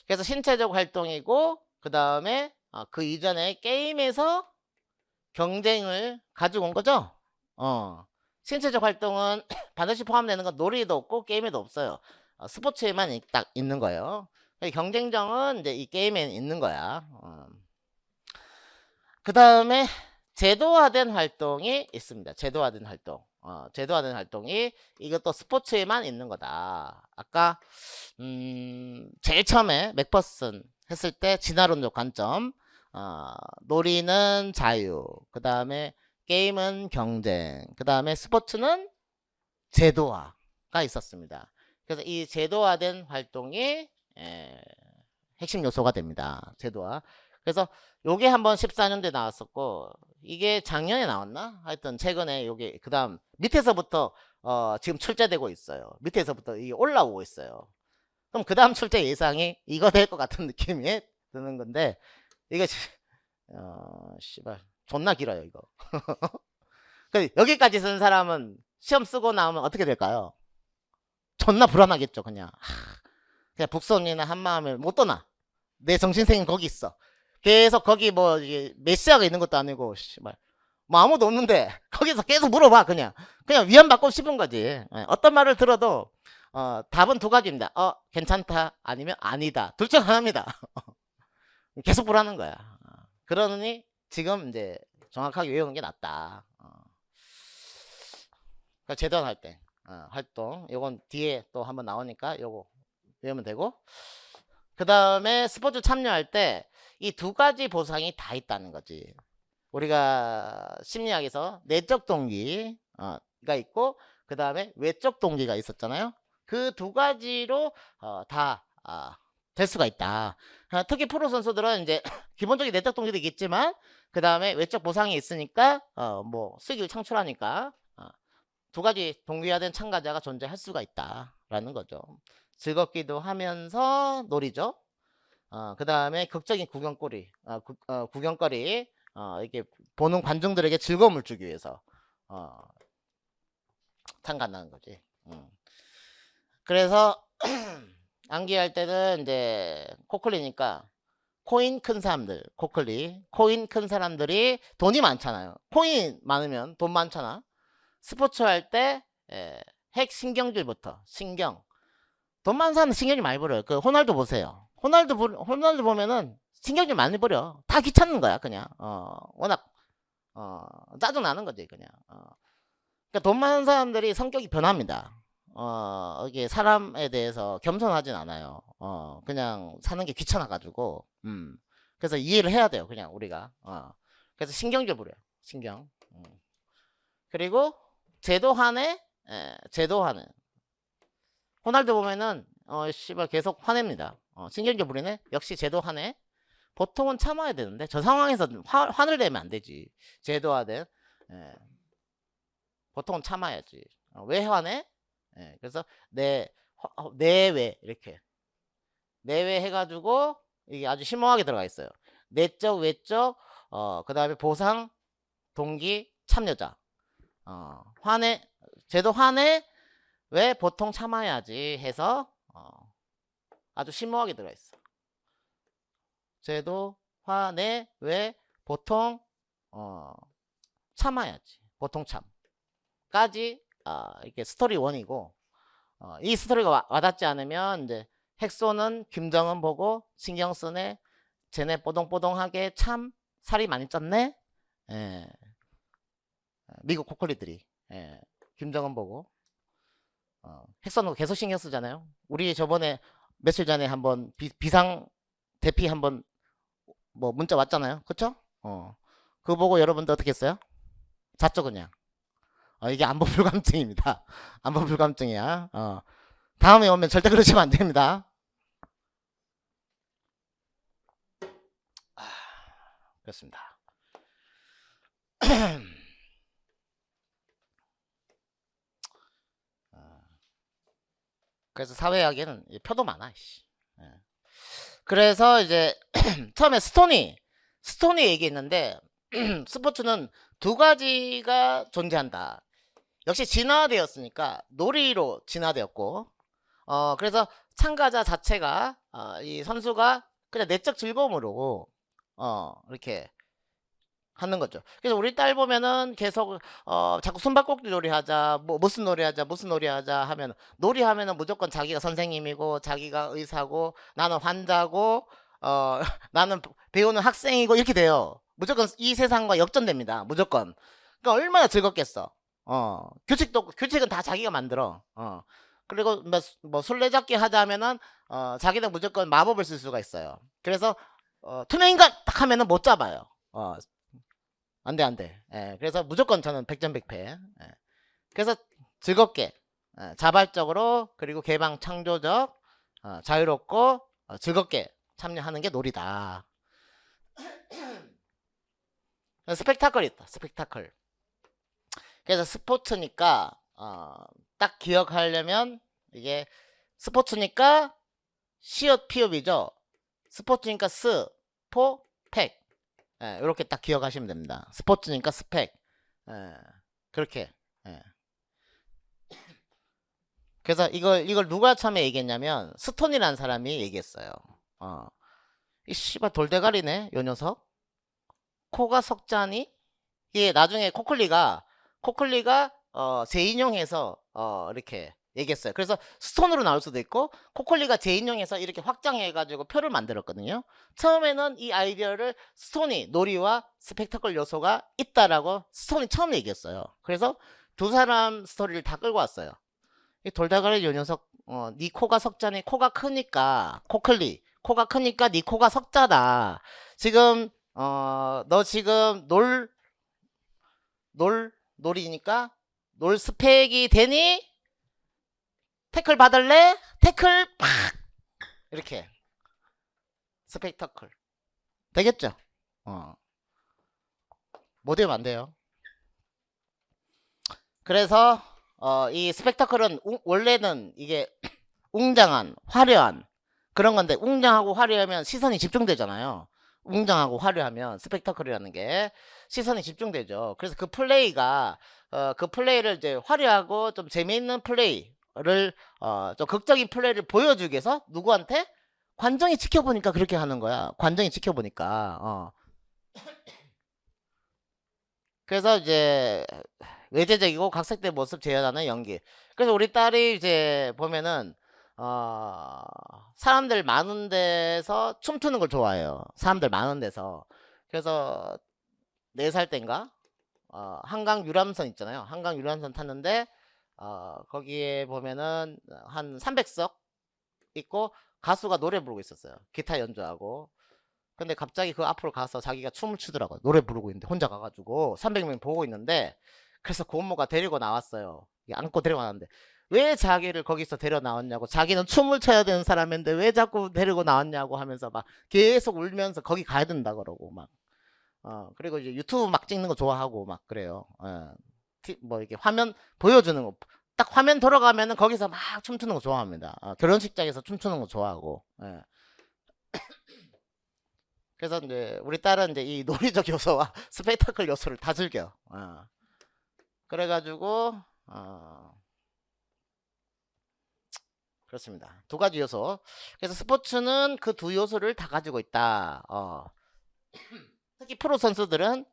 그래서 신체적 활동이고 그 다음에 그 이전에 게임에서 경쟁을 가지고 온 거죠. 신체적 활동은 반드시 포함되는 건 놀이에도 없고 게임에도 없어요. 스포츠에만 딱 있는 거예요. 경쟁정은 이제 이 게임에 있는 거야. 그 다음에 제도화된 활동이 있습니다. 제도화된 활동. 제도화된 활동이 이것도 스포츠에만 있는 거다. 아까 제일 처음에 맥퍼슨 했을 때 진화론적 관점, 놀이는 자유, 그 다음에 게임은 경쟁, 그 다음에 스포츠는 제도화가 있었습니다. 그래서 이 제도화된 활동이 핵심 요소가 됩니다. 제도화. 그래서 요게 한번 14년도에 나왔었고, 이게 작년에 나왔나? 하여튼 최근에 요게 그 다음 밑에서부터 지금 출제되고 있어요. 밑에서부터 이게 올라오고 있어요. 그럼 그 다음 출제 예상이 이거 될 것 같은 느낌이 드는 건데, 이게 씨발 존나 길어요 이거. 여기까지 쓴 사람은 시험 쓰고 나오면 어떻게 될까요? 존나 불안하겠죠 그냥. 그냥 북선이나 한마음을 못 떠나. 내 정신생은 거기 있어. 계속 거기 뭐 메시아가 있는 것도 아니고 씨발 뭐 아무도 없는데 거기서 계속 물어봐. 그냥 위안받고 싶은 거지. 어떤 말을 들어도 답은 두 가지입니다. 괜찮다 아니면 아니다. 둘 중 하나입니다. 계속 보라는 거야. 그러니 지금 이제 정확하게 외우는 게 낫다. 그러니까 제도화 할 때 활동 요건 뒤에 또 한번 나오니까 요거 외우면 되고, 그 다음에 스포츠 참여할 때 이 두 가지 보상이 다 있다는 거지. 우리가 심리학에서 내적 동기가 있고 그 다음에 외적 동기가 있었잖아요. 그 두 가지로 다 될 수가 있다. 특히 프로 선수들은 이제 기본적인 내적 동기도 있겠지만 그 다음에 외적 보상이 있으니까 뭐 수익을 창출하니까 두 가지 동기화된 참가자가 존재할 수가 있다라는 거죠. 즐겁기도 하면서 놀이죠. 그 다음에 극적인 구경거리, 구경거리, 이렇게 보는 관중들에게 즐거움을 주기 위해서 참가한다는 거지. 그래서 암기할 때는 이제 코클리니까 코인 큰 사람들, 코인 큰 사람들이 돈이 많잖아요. 코인 많으면 돈 많잖아. 스포츠 할 때 핵 신경질부터 돈 많은 사람은 신경질 많이 버려요. 그 호날두 보세요. 호날두 보면은 신경질 많이 버려. 다 귀찮은 거야 그냥. 워낙 짜증 나는 거지 그냥. 그러니까 돈 많은 사람들이 성격이 변합니다. 이게 사람에 대해서 겸손하진 않아요. 그냥 사는 게 귀찮아 가지고. 그래서 이해를 해야 돼요 그냥 우리가. 그래서 신경질 부려요 신경. 그리고 제도화는 호날두 보면은 씨발 계속 화냅니다. 신경질 부리네. 역시 제도화네. 보통은 참아야 되는데 저 상황에서 화를 내면 안 되지. 제도화된 보통은 참아야지. 왜 화내? 그래서 내외 이렇게 내외 해가지고 이게 아주 심오하게 들어가 있어요. 내적 외적 그 다음에 보상 동기 참여자. 제도 화내 왜 보통 참아야지 해서 아주 심오하게 들어있어. 제도 화내 왜 보통 참아야지 보통 참까지 이게 스토리 1이고, 이 스토리가 와닿지 않으면 이제 핵소는 김정은 보고 신경 쓰네, 쟤네 뽀동뽀동하게 참 살이 많이 쪘네. 미국 코콜리들이 김정은 보고 핵선으로 계속 신경 쓰잖아요. 우리 저번에 며칠 전에 한번 비상 대피 한번 뭐 문자 왔잖아요. 그쵸? 그거 보고 여러분들 어떻게 했어요? 잤죠 그냥. 이게 안보 불감증입니다. 안보 불감증이야. 다음에 오면 절대 그러시면 안 됩니다. 그렇습니다. 그래서 사회학에는 표도 많아. 그래서 이제 처음에 스토니 얘기했는데 스포츠는 두 가지가 존재한다. 역시 진화되었으니까 놀이로 진화되었고, 그래서 참가자 자체가 이 선수가 그냥 내적 즐거움으로 이렇게 하는 거죠. 그래서 우리 딸 보면은 계속 자꾸 숨바꼭질 놀이하자, 뭐 무슨 놀이하자, 무슨 놀이하자 하면 놀이하면은 무조건 자기가 선생님이고 자기가 의사고 나는 환자고 어 나는 배우는 학생이고 이렇게 돼요. 무조건 이 세상과 역전됩니다. 무조건. 그러니까 얼마나 즐겁겠어. 규칙은 다 자기가 만들어. 그리고 뭐 술래잡기 하자면은 자기는 무조건 마법을 쓸 수가 있어요. 그래서 투명인간 딱 하면은 못 잡아요. 안 돼, 안 돼. 예, 그래서 무조건 저는 백전백패. 예. 그래서 즐겁게, 자발적으로, 그리고 개방 창조적, 자유롭고, 즐겁게 참여하는 게 놀이다. 스펙타클 있다, 스펙타클. 그래서 스포츠니까, 딱 기억하려면, 이게, 스포츠니까, 시옷 피읍이죠. 스포츠니까 스, 포, 팩. 예, 이렇게 딱 기억하시면 됩니다. 스포츠니까 스펙. 예, 그렇게. 예. 그래서 이걸 누가 처음에 얘기했냐면 스톤이라는 사람이 얘기했어요. 이 씨발 돌대가리네, 요 녀석. 코가 석자니? 이게 나중에 코클리가 재인용해서 이렇게 얘기했어요. 그래서 스톤으로 나올 수도 있고 코클리가 재인용해서 이렇게 확장해가지고 표를 만들었거든요. 처음에는 이 아이디어를 스톤이 놀이와 스펙타클 요소가 있다라고 스톤이 처음 얘기했어요. 그래서 두 사람 스토리를 다 끌고 왔어요. 이 돌다가리 요 녀석 네 코가 석자니 코가 크니까 코클리 코가 크니까 네 코가 석자다. 지금 너 지금 놀이니까 놀 스펙이 되니 태클 받을래? 태클 팍 이렇게 스펙타클 되겠죠? 못 되면 안 돼요. 그래서 이 스펙타클은 원래는 이게 웅장한 화려한 그런 건데 웅장하고 화려하면 시선이 집중되잖아요. 웅장하고 화려하면 스펙타클이라는 게 시선이 집중되죠. 그래서 그 플레이를 이제 화려하고 좀 재미있는 플레이를 좀 극적인 플레이를 보여주기 위해서 누구한테 관정이 지켜보니까 그렇게 하는 거야. 관정이 지켜보니까 그래서 이제 외제적이고 각색된 모습 재현하는 연기. 그래서 우리 딸이 이제 보면은 사람들 많은 데서 춤추는 걸 좋아해요. 사람들 많은 데서. 그래서 4살 땐가 한강 유람선 있잖아요. 한강 유람선 탔는데 거기에 보면은 한 300석 있고 가수가 노래 부르고 있었어요. 기타 연주하고. 근데 갑자기 그 앞으로 가서 자기가 춤을 추더라고요. 노래 부르고 있는데 혼자 가가지고 300명 보고 있는데 그래서 고모가 데리고 나왔어요. 안고 데리고 나왔는데 왜 자기를 거기서 데려 나왔냐고 자기는 춤을 춰야 되는 사람인데 왜 자꾸 데리고 나왔냐고 하면서 막 계속 울면서 거기 가야 된다 그러고 막 그리고 이제 유튜브 막 찍는 거 좋아하고 막 그래요. 뭐 이렇게 화면 보여주는 거 딱 화면 돌아가면은 거기서 막 춤추는 거 좋아합니다. 결혼식장에서 춤추는 거 좋아하고. 그래서 이제 우리 딸은 이제 이 논리적 요소와 스펙타클 요소를 다 즐겨. 그래가지고 그렇습니다. 두 가지 요소. 그래서 스포츠는 그 두 요소를 다 가지고 있다. 특히 프로 선수들은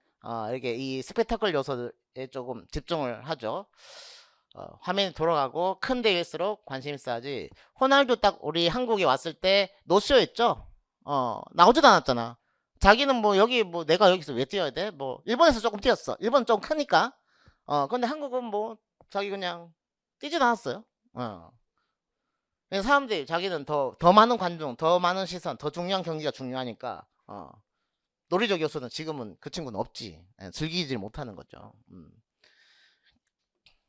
이렇게 이 스펙타클 요소에 조금 집중을 하죠. 화면이 돌아가고 큰 대회일수록 관심 있어 하지. 호날두 딱 우리 한국에 왔을 때 노쇼였죠. 나오지도 않았잖아. 자기는 뭐 여기 뭐 내가 여기서 왜 뛰어야 돼? 뭐 일본에서 조금 뛰었어. 일본 좀 크니까. 근데 한국은 뭐 자기 그냥 뛰지도 않았어요. 그래서 사람들이 자기는 더 많은 관중, 더 많은 시선, 더 중요한 경기가 중요하니까 논리적 요소는 지금은 그 친구는 없지. 즐기질 못하는 거죠.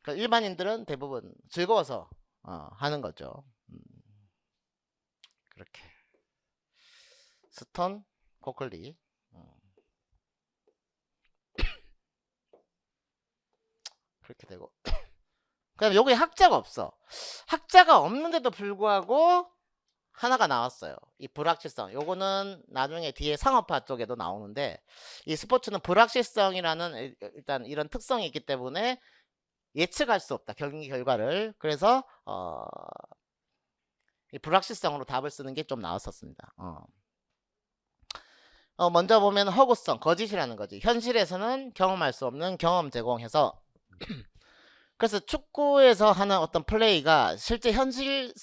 그러니까 일반인들은 대부분 즐거워서 하는 거죠. 그렇게 스톤, 코클리 그렇게 되고 그다음에 여기 학자가 없어. 학자가 없는데도 불구하고 하나가 나왔어요. 이 불확실성. 요거는 나중에 뒤에 상업화 쪽에도 나오는데 이 스포츠는 불확실성이라는 일단 이런 특성이 있기 때문에 예측할 수 없다. 경기 결과를. 그래서 이 불확실성으로 답을 쓰는 게 좀 나왔었습니다. 먼저 보면 허구성, 거짓이라는 거지. 현실에서는 경험할 수 없는 경험 제공해서 그래서 축구에서 하는 어떤 플레이가 실제 현실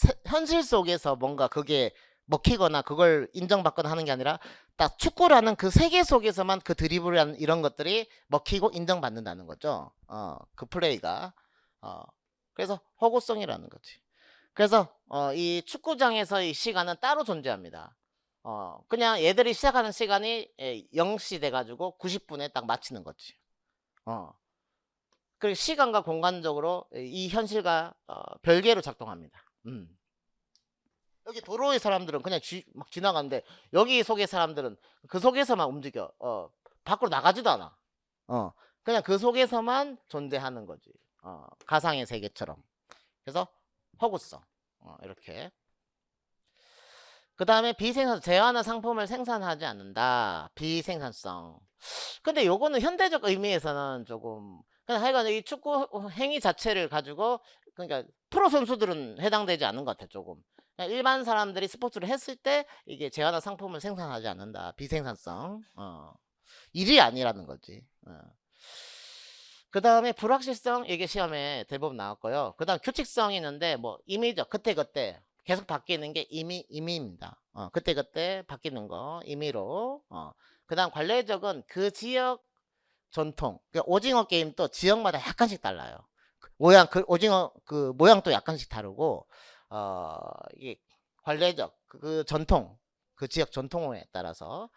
속에서 뭔가 그게 먹히거나 그걸 인정받거나 하는 게 아니라 딱 축구라는 그 세계 속에서만 그 드리블이라는 이런 것들이 먹히고 인정받는다는 거죠. 그 플레이가. 그래서 허구성이라는 거지. 그래서 이 축구장에서 이 시간은 따로 존재합니다. 그냥 얘들이 시작하는 시간이 0시 돼가지고 90분에 딱 마치는 거지. 그리고 시간과 공간적으로 이 현실과 별개로 작동합니다. 여기 도로의 사람들은 그냥 막 지나가는데 여기 속의 사람들은 그 속에서만 움직여. 밖으로 나가지도 않아. 그냥 그 속에서만 존재하는 거지. 가상의 세계처럼. 그래서 허구성. 이렇게. 그 다음에 비생산, 재화나 상품을 생산하지 않는다. 비생산성. 근데 요거는 현대적 의미에서는 조금, 그냥 하여간 이 축구 행위 자체를 가지고, 그러니까 프로 선수들은 해당되지 않는 것 같아, 조금. 그냥 일반 사람들이 스포츠를 했을 때 이게 재화나 상품을 생산하지 않는다. 비생산성. 일이 아니라는 거지. 그 다음에 불확실성, 이게 시험에 대부분 나왔고요. 그 다음 규칙성이 있는데, 뭐, 임의죠. 그때그때. 계속 바뀌는 게 임의입니다. 그때그때 바뀌는 거 임의로. 그 다음 관례적은 그 지역 전통. 그러니까 오징어 게임도 지역마다 약간씩 달라요. 오징어 그 모양도 약간씩 다르고 이게 관례적 그 전통 그 지역 전통에 따라서.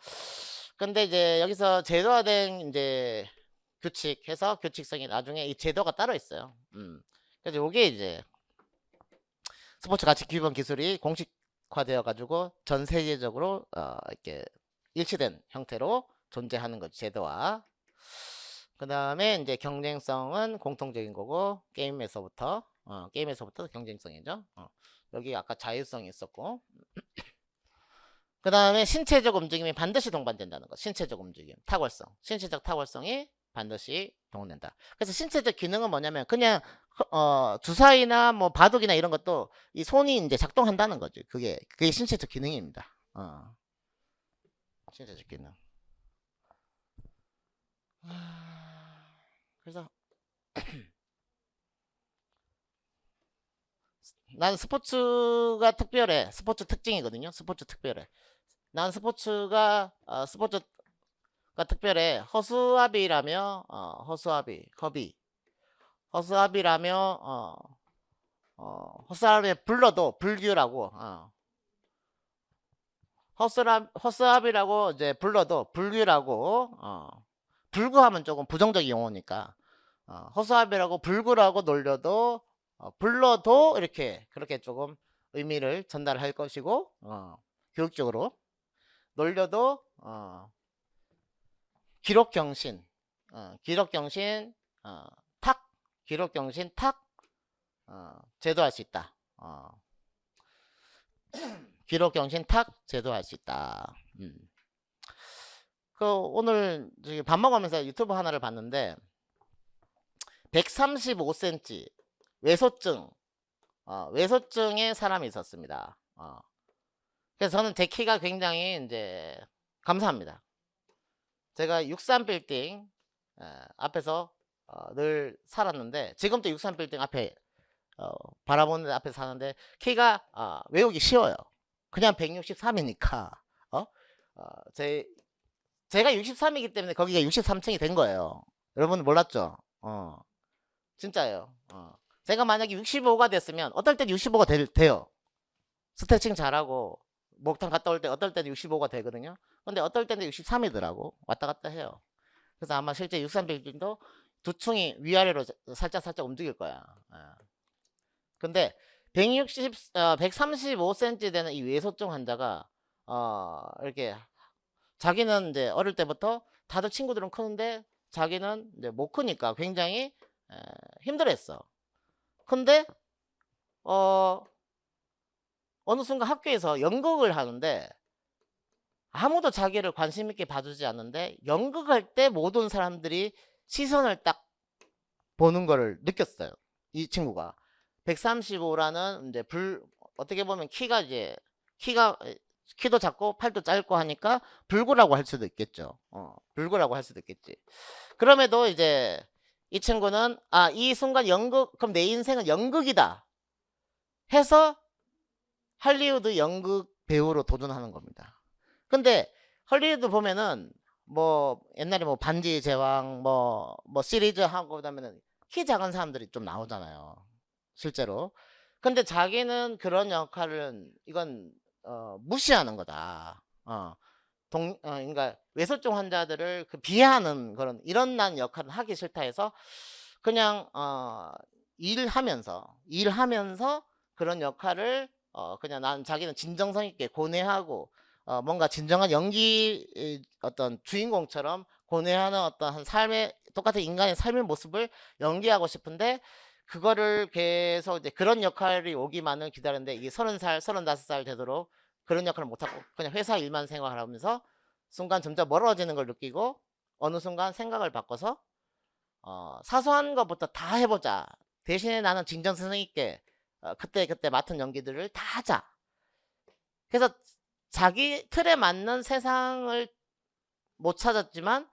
근데 이제 여기서 제도화된 이제 규칙해서 규칙성이 나중에 이 제도가 따로 있어요. 그래서 요게 이제 스포츠 가치 기본 기술이 공식화되어 가지고 전 세계적으로 이렇게 일치된 형태로 존재하는 거죠. 제도화. 그 다음에 이제 경쟁성은 공통적인 거고 게임에서부터 경쟁성이죠. 여기 아까 자율성이 있었고 그 다음에 신체적 움직임이 반드시 동반된다는 거. 신체적 움직임, 탁월성, 신체적 탁월성이 반드시 동원된다. 그래서 신체적 기능은 뭐냐면 그냥 주사위나 뭐 바둑이나 이런 것도 이 손이 이제 작동한다는 거지. 그게 신체적 기능입니다. 신체적 기능. 그래서 난 스포츠가 특별해. 스포츠 특징이거든요. 스포츠 특별해. 난 스포츠가 특별해. 허수아비라며 허수아비라며 허수아비 불러도 불규라고 허수아비라고 이제 불러도 불규라고 불구하면 조금 부정적 용어니까 허수아비라고 불구라고 놀려도 불러도 이렇게 그렇게 조금 의미를 전달할 것이고 교육적으로 놀려도 기록경신 기록경신 탁 기록경신 탁 제도할 수 있다. 기록경신 탁 제도할 수 있다. 오늘 밥 먹으면서 유튜브 하나를 봤는데 135cm 외소증의 사람이 있었습니다. 그래서 저는 제 키가 굉장히 이제 감사합니다. 제가 63빌딩 앞에서 늘 살았는데 지금도 63빌딩 앞에 바라보는 앞에 사는데 키가 외우기 쉬워요. 그냥 163이니까 제가 63이기 때문에 거기가 63층이 된 거예요. 여러분 몰랐죠? 진짜예요. 제가 만약에 65가 됐으면 어떨 땐 65가 돼요. 스트레칭 잘하고 목욕탕 갔다 올 때 어떨 때는 65가 되거든요. 근데 어떨 때는 63이더라고. 왔다 갔다 해요. 그래서 아마 실제 63빌딩도 두 층이 위아래로 살짝 움직일 거야. 근데 135cm 되는 이 외소증 환자가 이렇게 자기는 이제 어릴 때부터 다들 친구들은 크는데 자기는 이제 못 크니까 굉장히 힘들었어. 근데 어느 순간 학교에서 연극을 하는데 아무도 자기를 관심 있게 봐주지 않는데 연극할 때 모든 사람들이 시선을 딱 보는 거를 느꼈어요. 이 친구가 135라는 이제 어떻게 보면 키가 키도 작고 팔도 짧고 하니까 불구라고 할 수도 있겠죠. 불구라고 할 수도 있겠지. 그럼에도 이제 이 친구는 이 순간 연극, 그럼 내 인생은 연극이다 해서 할리우드 연극 배우로 도전하는 겁니다. 근데 헐리우드 보면은 뭐 옛날에 뭐 반지의 제왕 뭐 시리즈 하고 그다음에는 키 작은 사람들이 좀 나오잖아요. 실제로. 근데 자기는 그런 역할은 이건 무시하는 거다. 그러니까 외소증 환자들을 비하하는 그런 이런 난 역할은 하기 싫다 해서 그냥 일하면서 그런 역할을 그냥 난 자기는 진정성 있게 고뇌하고 뭔가 진정한 연기 어떤 주인공처럼 고뇌하는 어떤 삶의 똑같은 인간의 삶의 모습을 연기하고 싶은데 그거를 계속 이제 그런 역할이 오기만을 기다렸는데 이게 30살, 35살 되도록 그런 역할을 못하고 그냥 회사 일만 생활하면서 순간 점점 멀어지는 걸 느끼고 어느 순간 생각을 바꿔서 사소한 것부터 다 해보자. 대신에 나는 진정성 있게 그때 맡은 연기들을 다 하자. 그래서 자기 틀에 맞는 세상을 못 찾았지만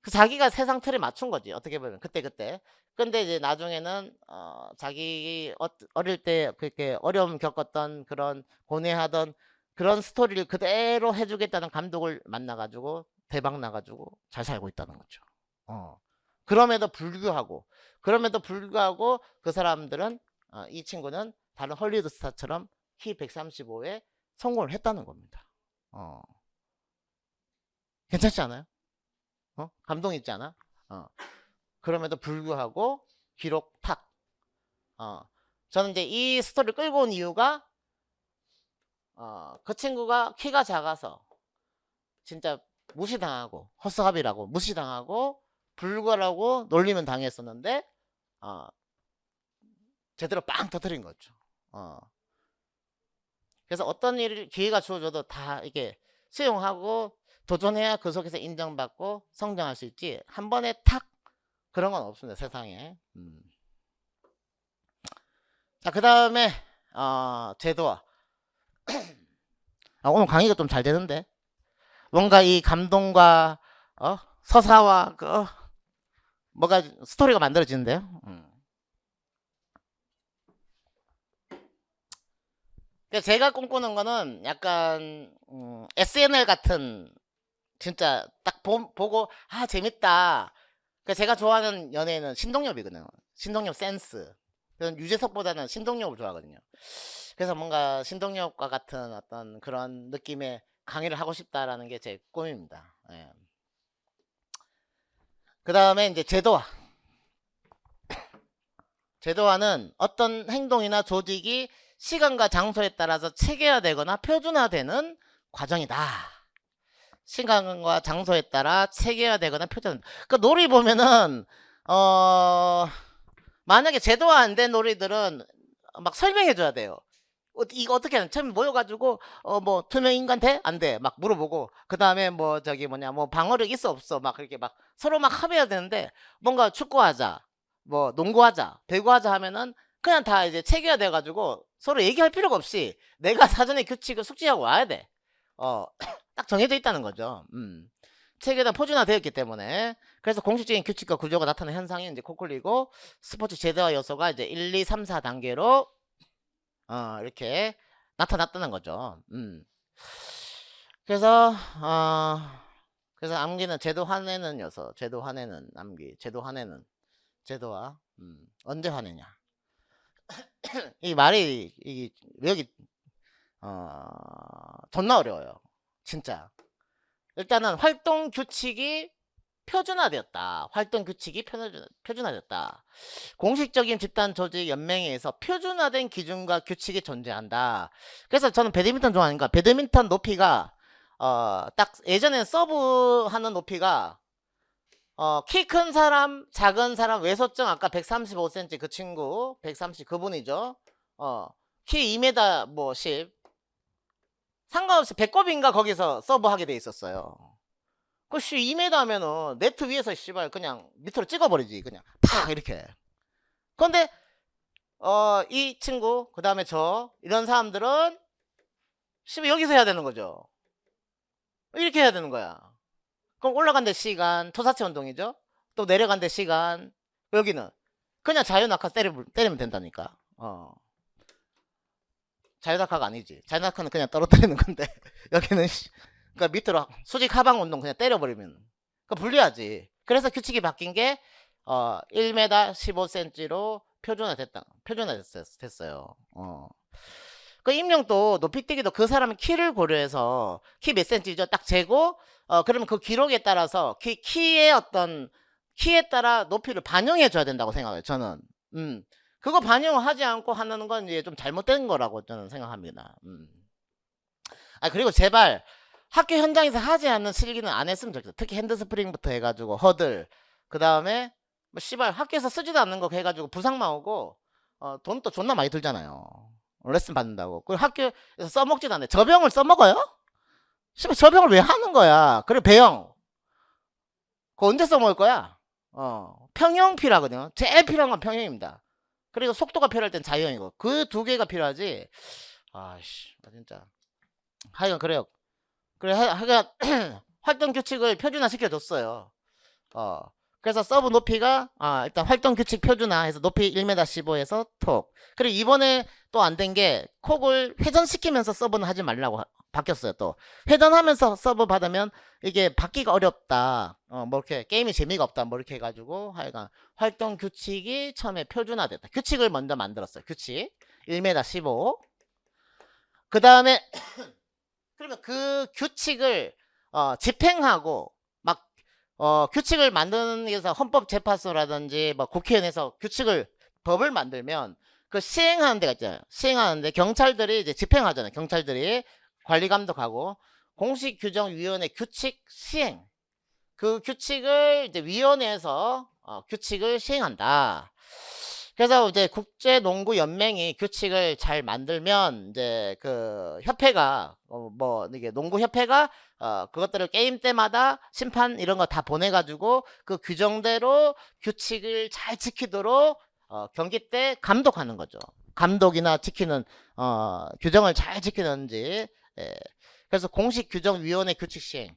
그 자기가 세상 틀에 맞춘 거지. 어떻게 보면 그때. 근데 이제 나중에는 자기 어릴 때 그렇게 어려움 겪었던 그런 고뇌하던 그런 스토리를 그대로 해주겠다는 감독을 만나가지고 대박 나가지고 잘 살고 있다는 거죠. 그럼에도 불구하고 그 사람들은 이 친구는 다른 헐리우드 스타처럼 키 135에 성공을 했다는 겁니다. 괜찮지 않아요? 감동 있지 않아? 그럼에도 불구하고 기록 탁. 저는 이제 이 스토리를 끌고 온 이유가 그 친구가 키가 작아서 진짜 무시당하고 허수아비라고 무시당하고 불구라고 놀리면 당했었는데 제대로 빵 터뜨린 거죠. 그래서 어떤 기회가 주어져도 다 이게 수용하고 도전해야 그 속에서 인정받고 성장할 수 있지 한 번에 탁 그런 건 없습니다 세상에. 자, 그 다음에 제도화. 오늘 강의가 좀 잘 되는데 뭔가 이 감동과 서사와 뭐가 스토리가 만들어지는데요. 제가 꿈꾸는 거는 약간 SNL 같은 진짜 딱 보고 재밌다. 제가 좋아하는 연예인은 신동엽이거든요. 신동엽 센스. 유재석보다는 신동엽을 좋아하거든요. 그래서 뭔가 신동엽과 같은 어떤 그런 느낌의 강의를 하고 싶다라는 게 제 꿈입니다. 예. 그 다음에 이제 제도화. 제도화는 어떤 행동이나 조직이 시간과 장소에 따라서 체계화되거나 표준화되는 과정이다. 시간과 장소에 따라 체계화되거나 표준. 그 놀이 보면은 만약에 제도화 안 된 놀이들은 막 설명해 줘야 돼요. 이거 어떻게 하는? 처음에 모여가지고 뭐 투명 인간 돼? 안 돼? 막 물어보고 그 다음에 뭐 저기 뭐냐 뭐 방어력 있어 없어? 막 그렇게 막 서로 막 합의해야 되는데 뭔가 축구하자, 뭐 농구하자, 배구하자 하면은 그냥 다 이제 체계화 돼가지고 서로 얘기할 필요가 없이 내가 사전에 규칙을 숙지하고 와야 돼. 딱 정해져 있다는 거죠. 체계가 표준화 되었기 때문에 그래서 공식적인 규칙과 구조가 나타나는 현상이 이제 코클리고 스포츠 제도화 요소가 이제 1, 2, 3, 4단계로 이렇게 나타났다는 거죠. 그래서 암기는 제도 화내는 요소, 제도 화내는 암기, 제도 화내는 제도화. 언제 화내냐? 이 말이 외우기 존나 어려워요. 진짜. 일단은 활동 규칙이 표준화되었다. 활동 규칙이 표준화되었다. 공식적인 집단 조직 연맹에 의해서 표준화된 기준과 규칙이 존재한다. 그래서 저는 배드민턴 좋아하니까 배드민턴 높이가 딱 예전에 서브하는 높이가 키 큰 사람, 작은 사람, 외소증 아까 135cm 그 친구 130 그분이죠. 키 2m 뭐 10 상관없이 배꼽인가 거기서 서브하게 돼 있었어요. 그 2m 하면은 네트 위에서 씨발 그냥 밑으로 찍어버리지 그냥 팍 이렇게. 그런데 이 친구 그 다음에 저 이런 사람들은 여기서 해야 되는 거죠. 이렇게 해야 되는 거야. 그럼 올라간 데 시간 토사체 운동이죠. 또 내려간 데 시간 여기는 그냥 자유낙하 때리면 된다니까. 자유낙하가 아니지. 자유낙하는 그냥 떨어뜨리는 건데 여기는 그러니까 밑으로 수직 하방 운동 그냥 때려버리면 불리하지. 그래서 규칙이 바뀐 게 1m 15cm로 표준화됐어요. 그 임명도 높이뛰기도 그 사람의 키를 고려해서 키 몇 센치죠 딱 재고 그러면 그 기록에 따라서 키의 어떤 키에 따라 높이를 반영해 줘야 된다고 생각해요. 저는 그거 반영하지 않고 하는 건 이제 좀 잘못된 거라고 저는 생각합니다. 그리고 제발 학교 현장에서 하지 않는 실기는 안 했으면 좋겠어. 특히 핸드스프링부터 해가지고 허들 그 다음에 뭐 씨발 학교에서 쓰지도 않는 거 해가지고 부상만 오고 돈 또 존나 많이 들잖아요. 레슨 받는다고. 그리고 학교에서 써먹지도 않네. 저병을 써먹어요? 씨발 저병을 왜 하는 거야? 그리고 배영 그거 언제 써먹을 거야? 평형 필요하거든요. 제일 필요한 건 평형입니다. 그리고 속도가 필요할 땐 자유형이고 그 두 개가 필요하지. 아씨 진짜 하여간 그래요. 그래 하여간 활동 규칙을 표준화 시켜줬어요. 그래서 서브 높이가 일단 활동 규칙 표준화해서 높이 1m 15에서 톡. 그리고 이번에 또 안 된 게 콕을 회전시키면서 서브는 하지 말라고 바뀌었어요. 또 회전하면서 서브 받으면 이게 받기가 어렵다. 뭐 이렇게 게임이 재미가 없다. 뭐 이렇게 해가지고 하여간 활동 규칙이 처음에 표준화됐다. 규칙을 먼저 만들었어요. 규칙 1m 15. 그 다음에 그러면 그 규칙을 집행하고 막 규칙을 만드는 데서 헌법재판소라든지 뭐 국회의원에서 법을 만들면 그 시행하는 데가 있잖아요. 시행하는데 경찰들이 이제 집행하잖아요. 경찰들이 관리 감독하고 공식규정위원회 규칙 시행 그 규칙을 이제 위원회에서 규칙을 시행한다. 그래서 이제 국제농구연맹이 규칙을 잘 만들면 이제 그 협회가 뭐 이게 농구협회가 그것들을 게임 때마다 심판 이런 거 다 보내가지고 그 규정대로 규칙을 잘 지키도록 경기 때 감독하는 거죠. 감독이나 지키는 규정을 잘 지키는지. 예. 그래서 공식규정위원회 규칙 시행.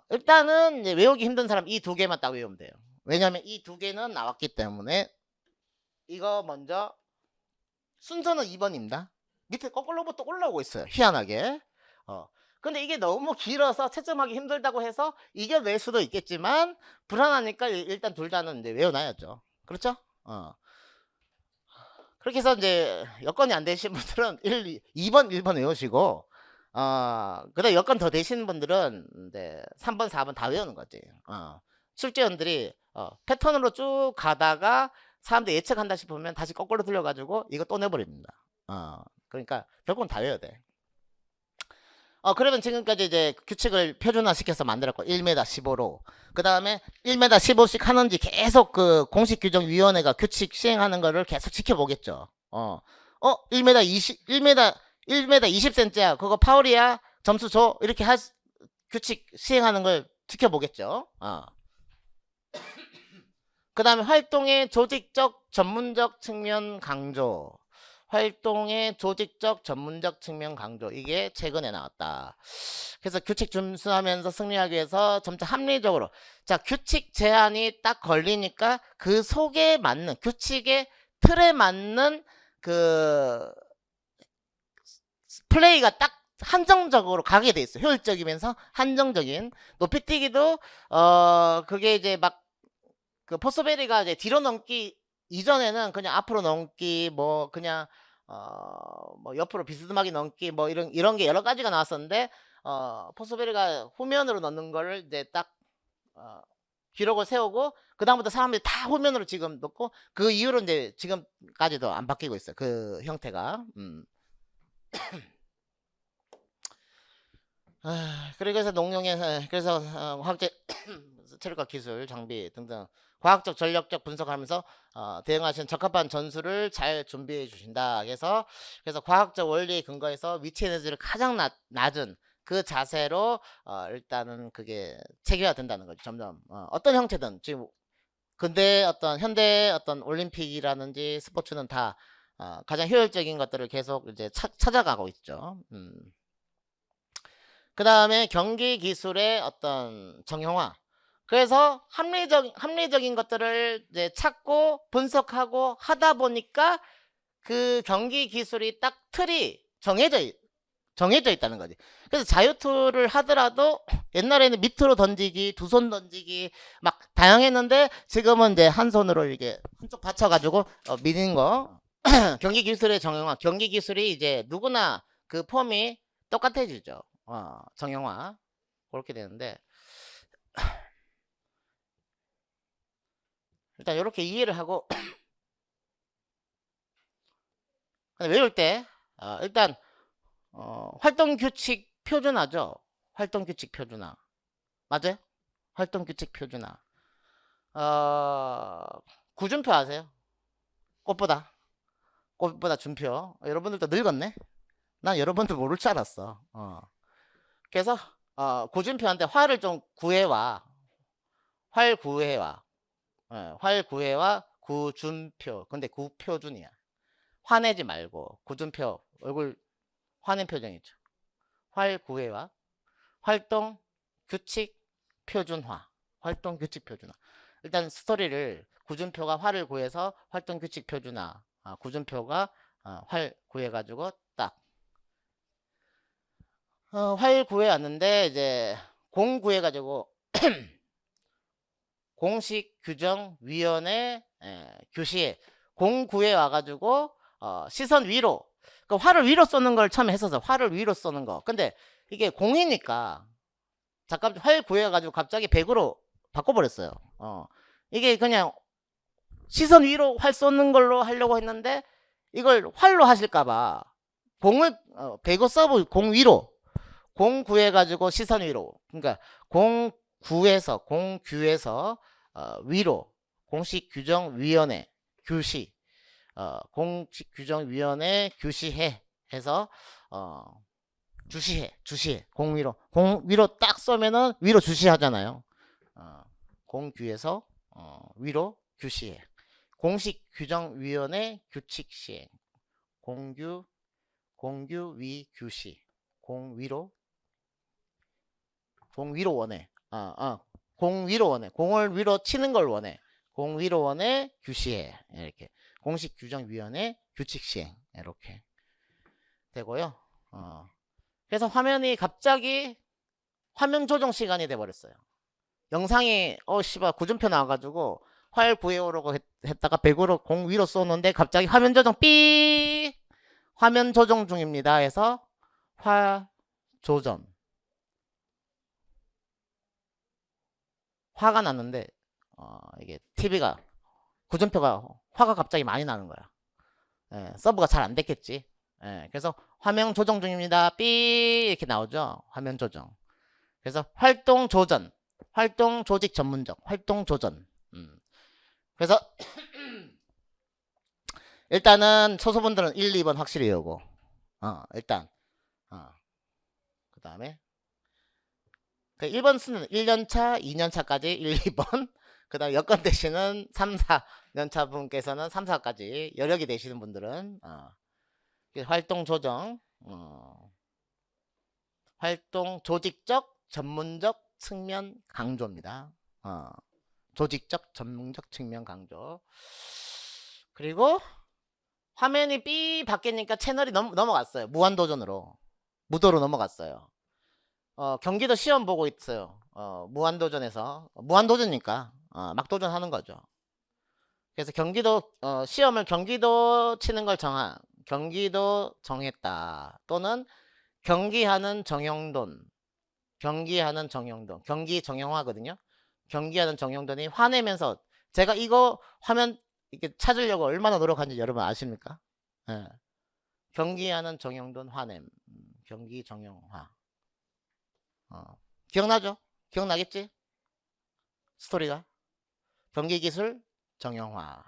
일단은 이제 외우기 힘든 사람 이 두 개만 딱 외우면 돼요. 왜냐면 이 두 개는 나왔기 때문에. 이거 먼저 순서는 2번입니다. 밑에 거꾸로부터 올라오고 있어요. 희한하게. 근데 이게 너무 길어서 채점하기 힘들다고 해서 이겨낼 수도 있겠지만 불안하니까 일단 둘 다는 이제 외워놔야죠. 그렇죠? 그렇게 해서 이제 여건이 안 되신 분들은 2번, 1번 외우시고 그다음 여건 더 되시는 분들은 이제 3번, 4번 다 외우는 거지. 출제원들이 패턴으로 쭉 가다가 사람들 예측한다 싶으면 다시 거꾸로 들려가지고 이거 또 내버립니다. 그러니까 결국은 다 외워야 돼. 그러면 지금까지 이제 규칙을 표준화 시켜서 만들었고 1m 15로 그 다음에 1m 15씩 하는지 계속 그 공식규정위원회가 규칙 시행하는 거를 계속 지켜보겠죠. 1m 20cm야 그거 파울이야 점수 줘 이렇게 규칙 시행하는 걸 지켜보겠죠. 그 다음에 활동의 조직적 전문적 측면 강조. 활동의 조직적 전문적 측면 강조. 이게 최근에 나왔다. 그래서 규칙 준수하면서 승리하기 위해서 점차 합리적으로. 자, 규칙 제한이 딱 걸리니까 그 속에 맞는, 규칙의 틀에 맞는 그 플레이가 딱 한정적으로 가게 돼 있어요. 효율적이면서 한정적인. 높이뛰기도, 그게 이제 막 그 포스베리가 이제 뒤로 넘기 이전에는 그냥 앞으로 넘기 뭐 그냥 뭐 옆으로 비스듬하게 넘기 뭐 이런 게 여러 가지가 나왔었는데 포스베리가 후면으로 넣는 거를 이제 딱 기록을 세우고 그 다음부터 사람들이 다 후면으로 지금 넣고 그 이후로 이제 지금까지도 안 바뀌고 있어요. 그 형태가. 그래서 농용에 그래서 화학재 체력과 기술 장비 등등 과학적 전력적 분석하면서 대응하시는 적합한 전술을 잘 준비해 주신다. 그래서 과학적 원리에 근거해서 위치 에너지를 가장 낮은 그 자세로 일단은 그게 체계화된다는 거죠. 점점 어떤 형태든 지금 근데 현대 어떤 올림픽이라든지 스포츠는 다 가장 효율적인 것들을 계속 이제 찾아가고 있죠. 그 다음에 경기 기술의 어떤 정형화. 그래서 합리적인 것들을 이제 찾고 분석하고 하다 보니까 그 경기 기술이 딱 틀이 정해져 있다는 거지. 그래서 자유투를 하더라도 옛날에는 밑으로 던지기, 두 손 던지기 막 다양했는데 지금은 이제 한 손으로 이렇게 한쪽 받쳐가지고 미는 거. 경기 기술의 정형화. 경기 기술이 이제 누구나 그 폼이 똑같아지죠. 정형화. 그렇게 되는데 일단 이렇게 이해를 하고 외울 때 일단 활동 규칙 표준화죠. 활동 규칙 표준화. 맞아요? 활동 규칙 표준화. 구준표 아세요? 꽃보다 준표. 여러분들도 늙었네? 난 여러분들 모를 줄 알았어. 그래서 구준표한테 활을 좀 구해와. 활 구해와. 활 구해와 구준표. 근데 구표준이야. 화내지 말고 구준표 얼굴 화낸 표정이죠. 활 구해와 활동 규칙 표준화. 활동 규칙 표준화. 일단 스토리를 구준표가 활을 구해서 활동 규칙 표준화. 구준표가 활 구해가지고 딱 활 구해왔는데 이제 공 구해가지고 공식 규정 위원회 교시에 공 구해와가지고 시선 위로 그 활을 위로 쏘는 걸 처음에 했었어. 활을 위로 쏘는 거. 근데 이게 공이니까 잠깐 활 구해가지고 갑자기 100으로 바꿔버렸어요. 이게 그냥 시선 위로 활 쏘는 걸로 하려고 했는데 이걸 활로 하실까봐 공을 100을 서브 공 위로 공 구해가지고 시선 위로. 그러니까 공 규에서 위로 공식 규정 위원회 교시 공식 규정 위원회 교시해 해서 주시해 공 위로 딱 쏘면은 위로 주시하잖아요. 공규에서 위로 규시해 공식 규정 위원회 규칙 시행 공규 위 규시 공 위로 원해. 공 위로 원해. 공을 위로 치는 걸 원해. 공 위로 원해 규시해. 이렇게 공식 규정 위원회 규칙 시행 이렇게 되고요. 그래서 화면이 갑자기 화면 조정 시간이 돼 버렸어요. 영상이 씨발 구준표 나와가지고 활 구해오라고 했다가 100으로 공 위로 쏘는데 갑자기 화면 조정 삐 화면 조정 중입니다 해서 화 조정 화가 났는데 이게 TV가 구준표가 화가 갑자기 많이 나는 거야. 서브가 잘 안 됐겠지. 그래서 화면 조정 중입니다. 삐 이렇게 나오죠. 화면 조정. 그래서 활동 조전, 활동 조직 전문적, 활동 조전. 그래서 일단은 초소분들은 1, 2번 확실히 외우고, 일단 그 다음에 1번 쓰는 1년차, 2년차까지 1, 2번. 그 다음 여건 되시는 3, 4년차 분께서는 3, 4까지 여력이 되시는 분들은 활동 조정, 활동 조직적, 전문적 측면 강조입니다. 조직적, 전문적 측면 강조. 그리고 화면이 삐 바뀌니까 채널이 넘어갔어요. 무한도전으로. 무도로 넘어갔어요. 경기도 시험 보고 있어요. 무한도전에서. 무한도전이니까 막 도전하는 거죠. 그래서 경기도 시험을 경기도 치는 걸 경기도 정했다. 또는 경기하는 정영돈. 경기 정형화거든요. 경기하는 정영돈이 화내면서 제가 이거 화면 이렇게 찾으려고 얼마나 노력하는지 여러분 아십니까? 경기하는 정영돈 화냄. 경기 정형화. 기억나죠? 기억나겠지? 스토리가 경기기술 정형화.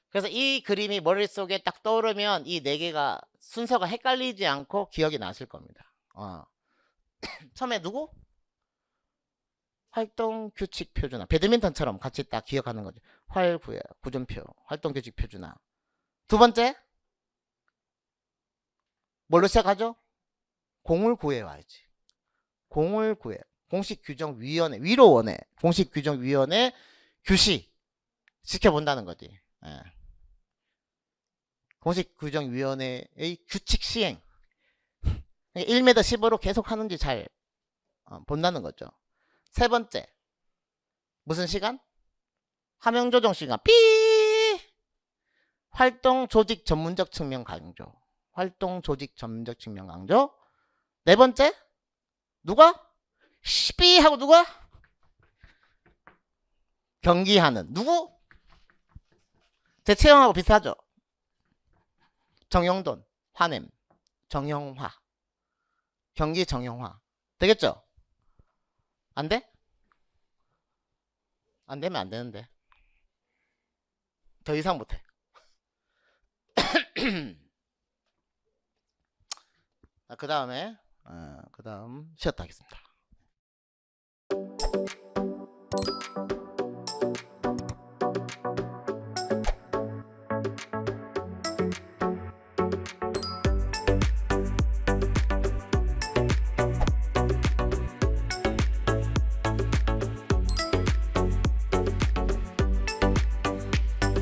그래서 이 그림이 머릿속에 딱 떠오르면 이 네 개가 순서가 헷갈리지 않고 기억이 나실 겁니다. 처음에 누구? 활동 규칙 표준화. 배드민턴처럼 같이 딱 기억하는 거죠. 구준표 활동 규칙 표준화. 두 번째 뭘로 시작하죠? 공을 구해와야지. 공을 구해. 공식규정위원회, 위로원회, 공식규정위원회 규시 지켜본다는 거지. 예. 공식규정위원회의 규칙 시행. 1m 10으로 계속 하는지 잘 본다는 거죠. 세 번째, 무슨 시간? 화면 조정 시간. 삐! 활동 조직 전문적 측면 강조. 활동 조직 전문적 측면 강조. 네 번째, 누가? 삐 하고 누가? 경기하는 누구? 제 체형하고 비슷하죠. 정영돈, 화냄, 정형화, 경기 정형화. 되겠죠? 안 돼? 안 되면 안 되는데. 더 이상 못해. 그 다음에 그 다음 쉬었다 하겠습니다.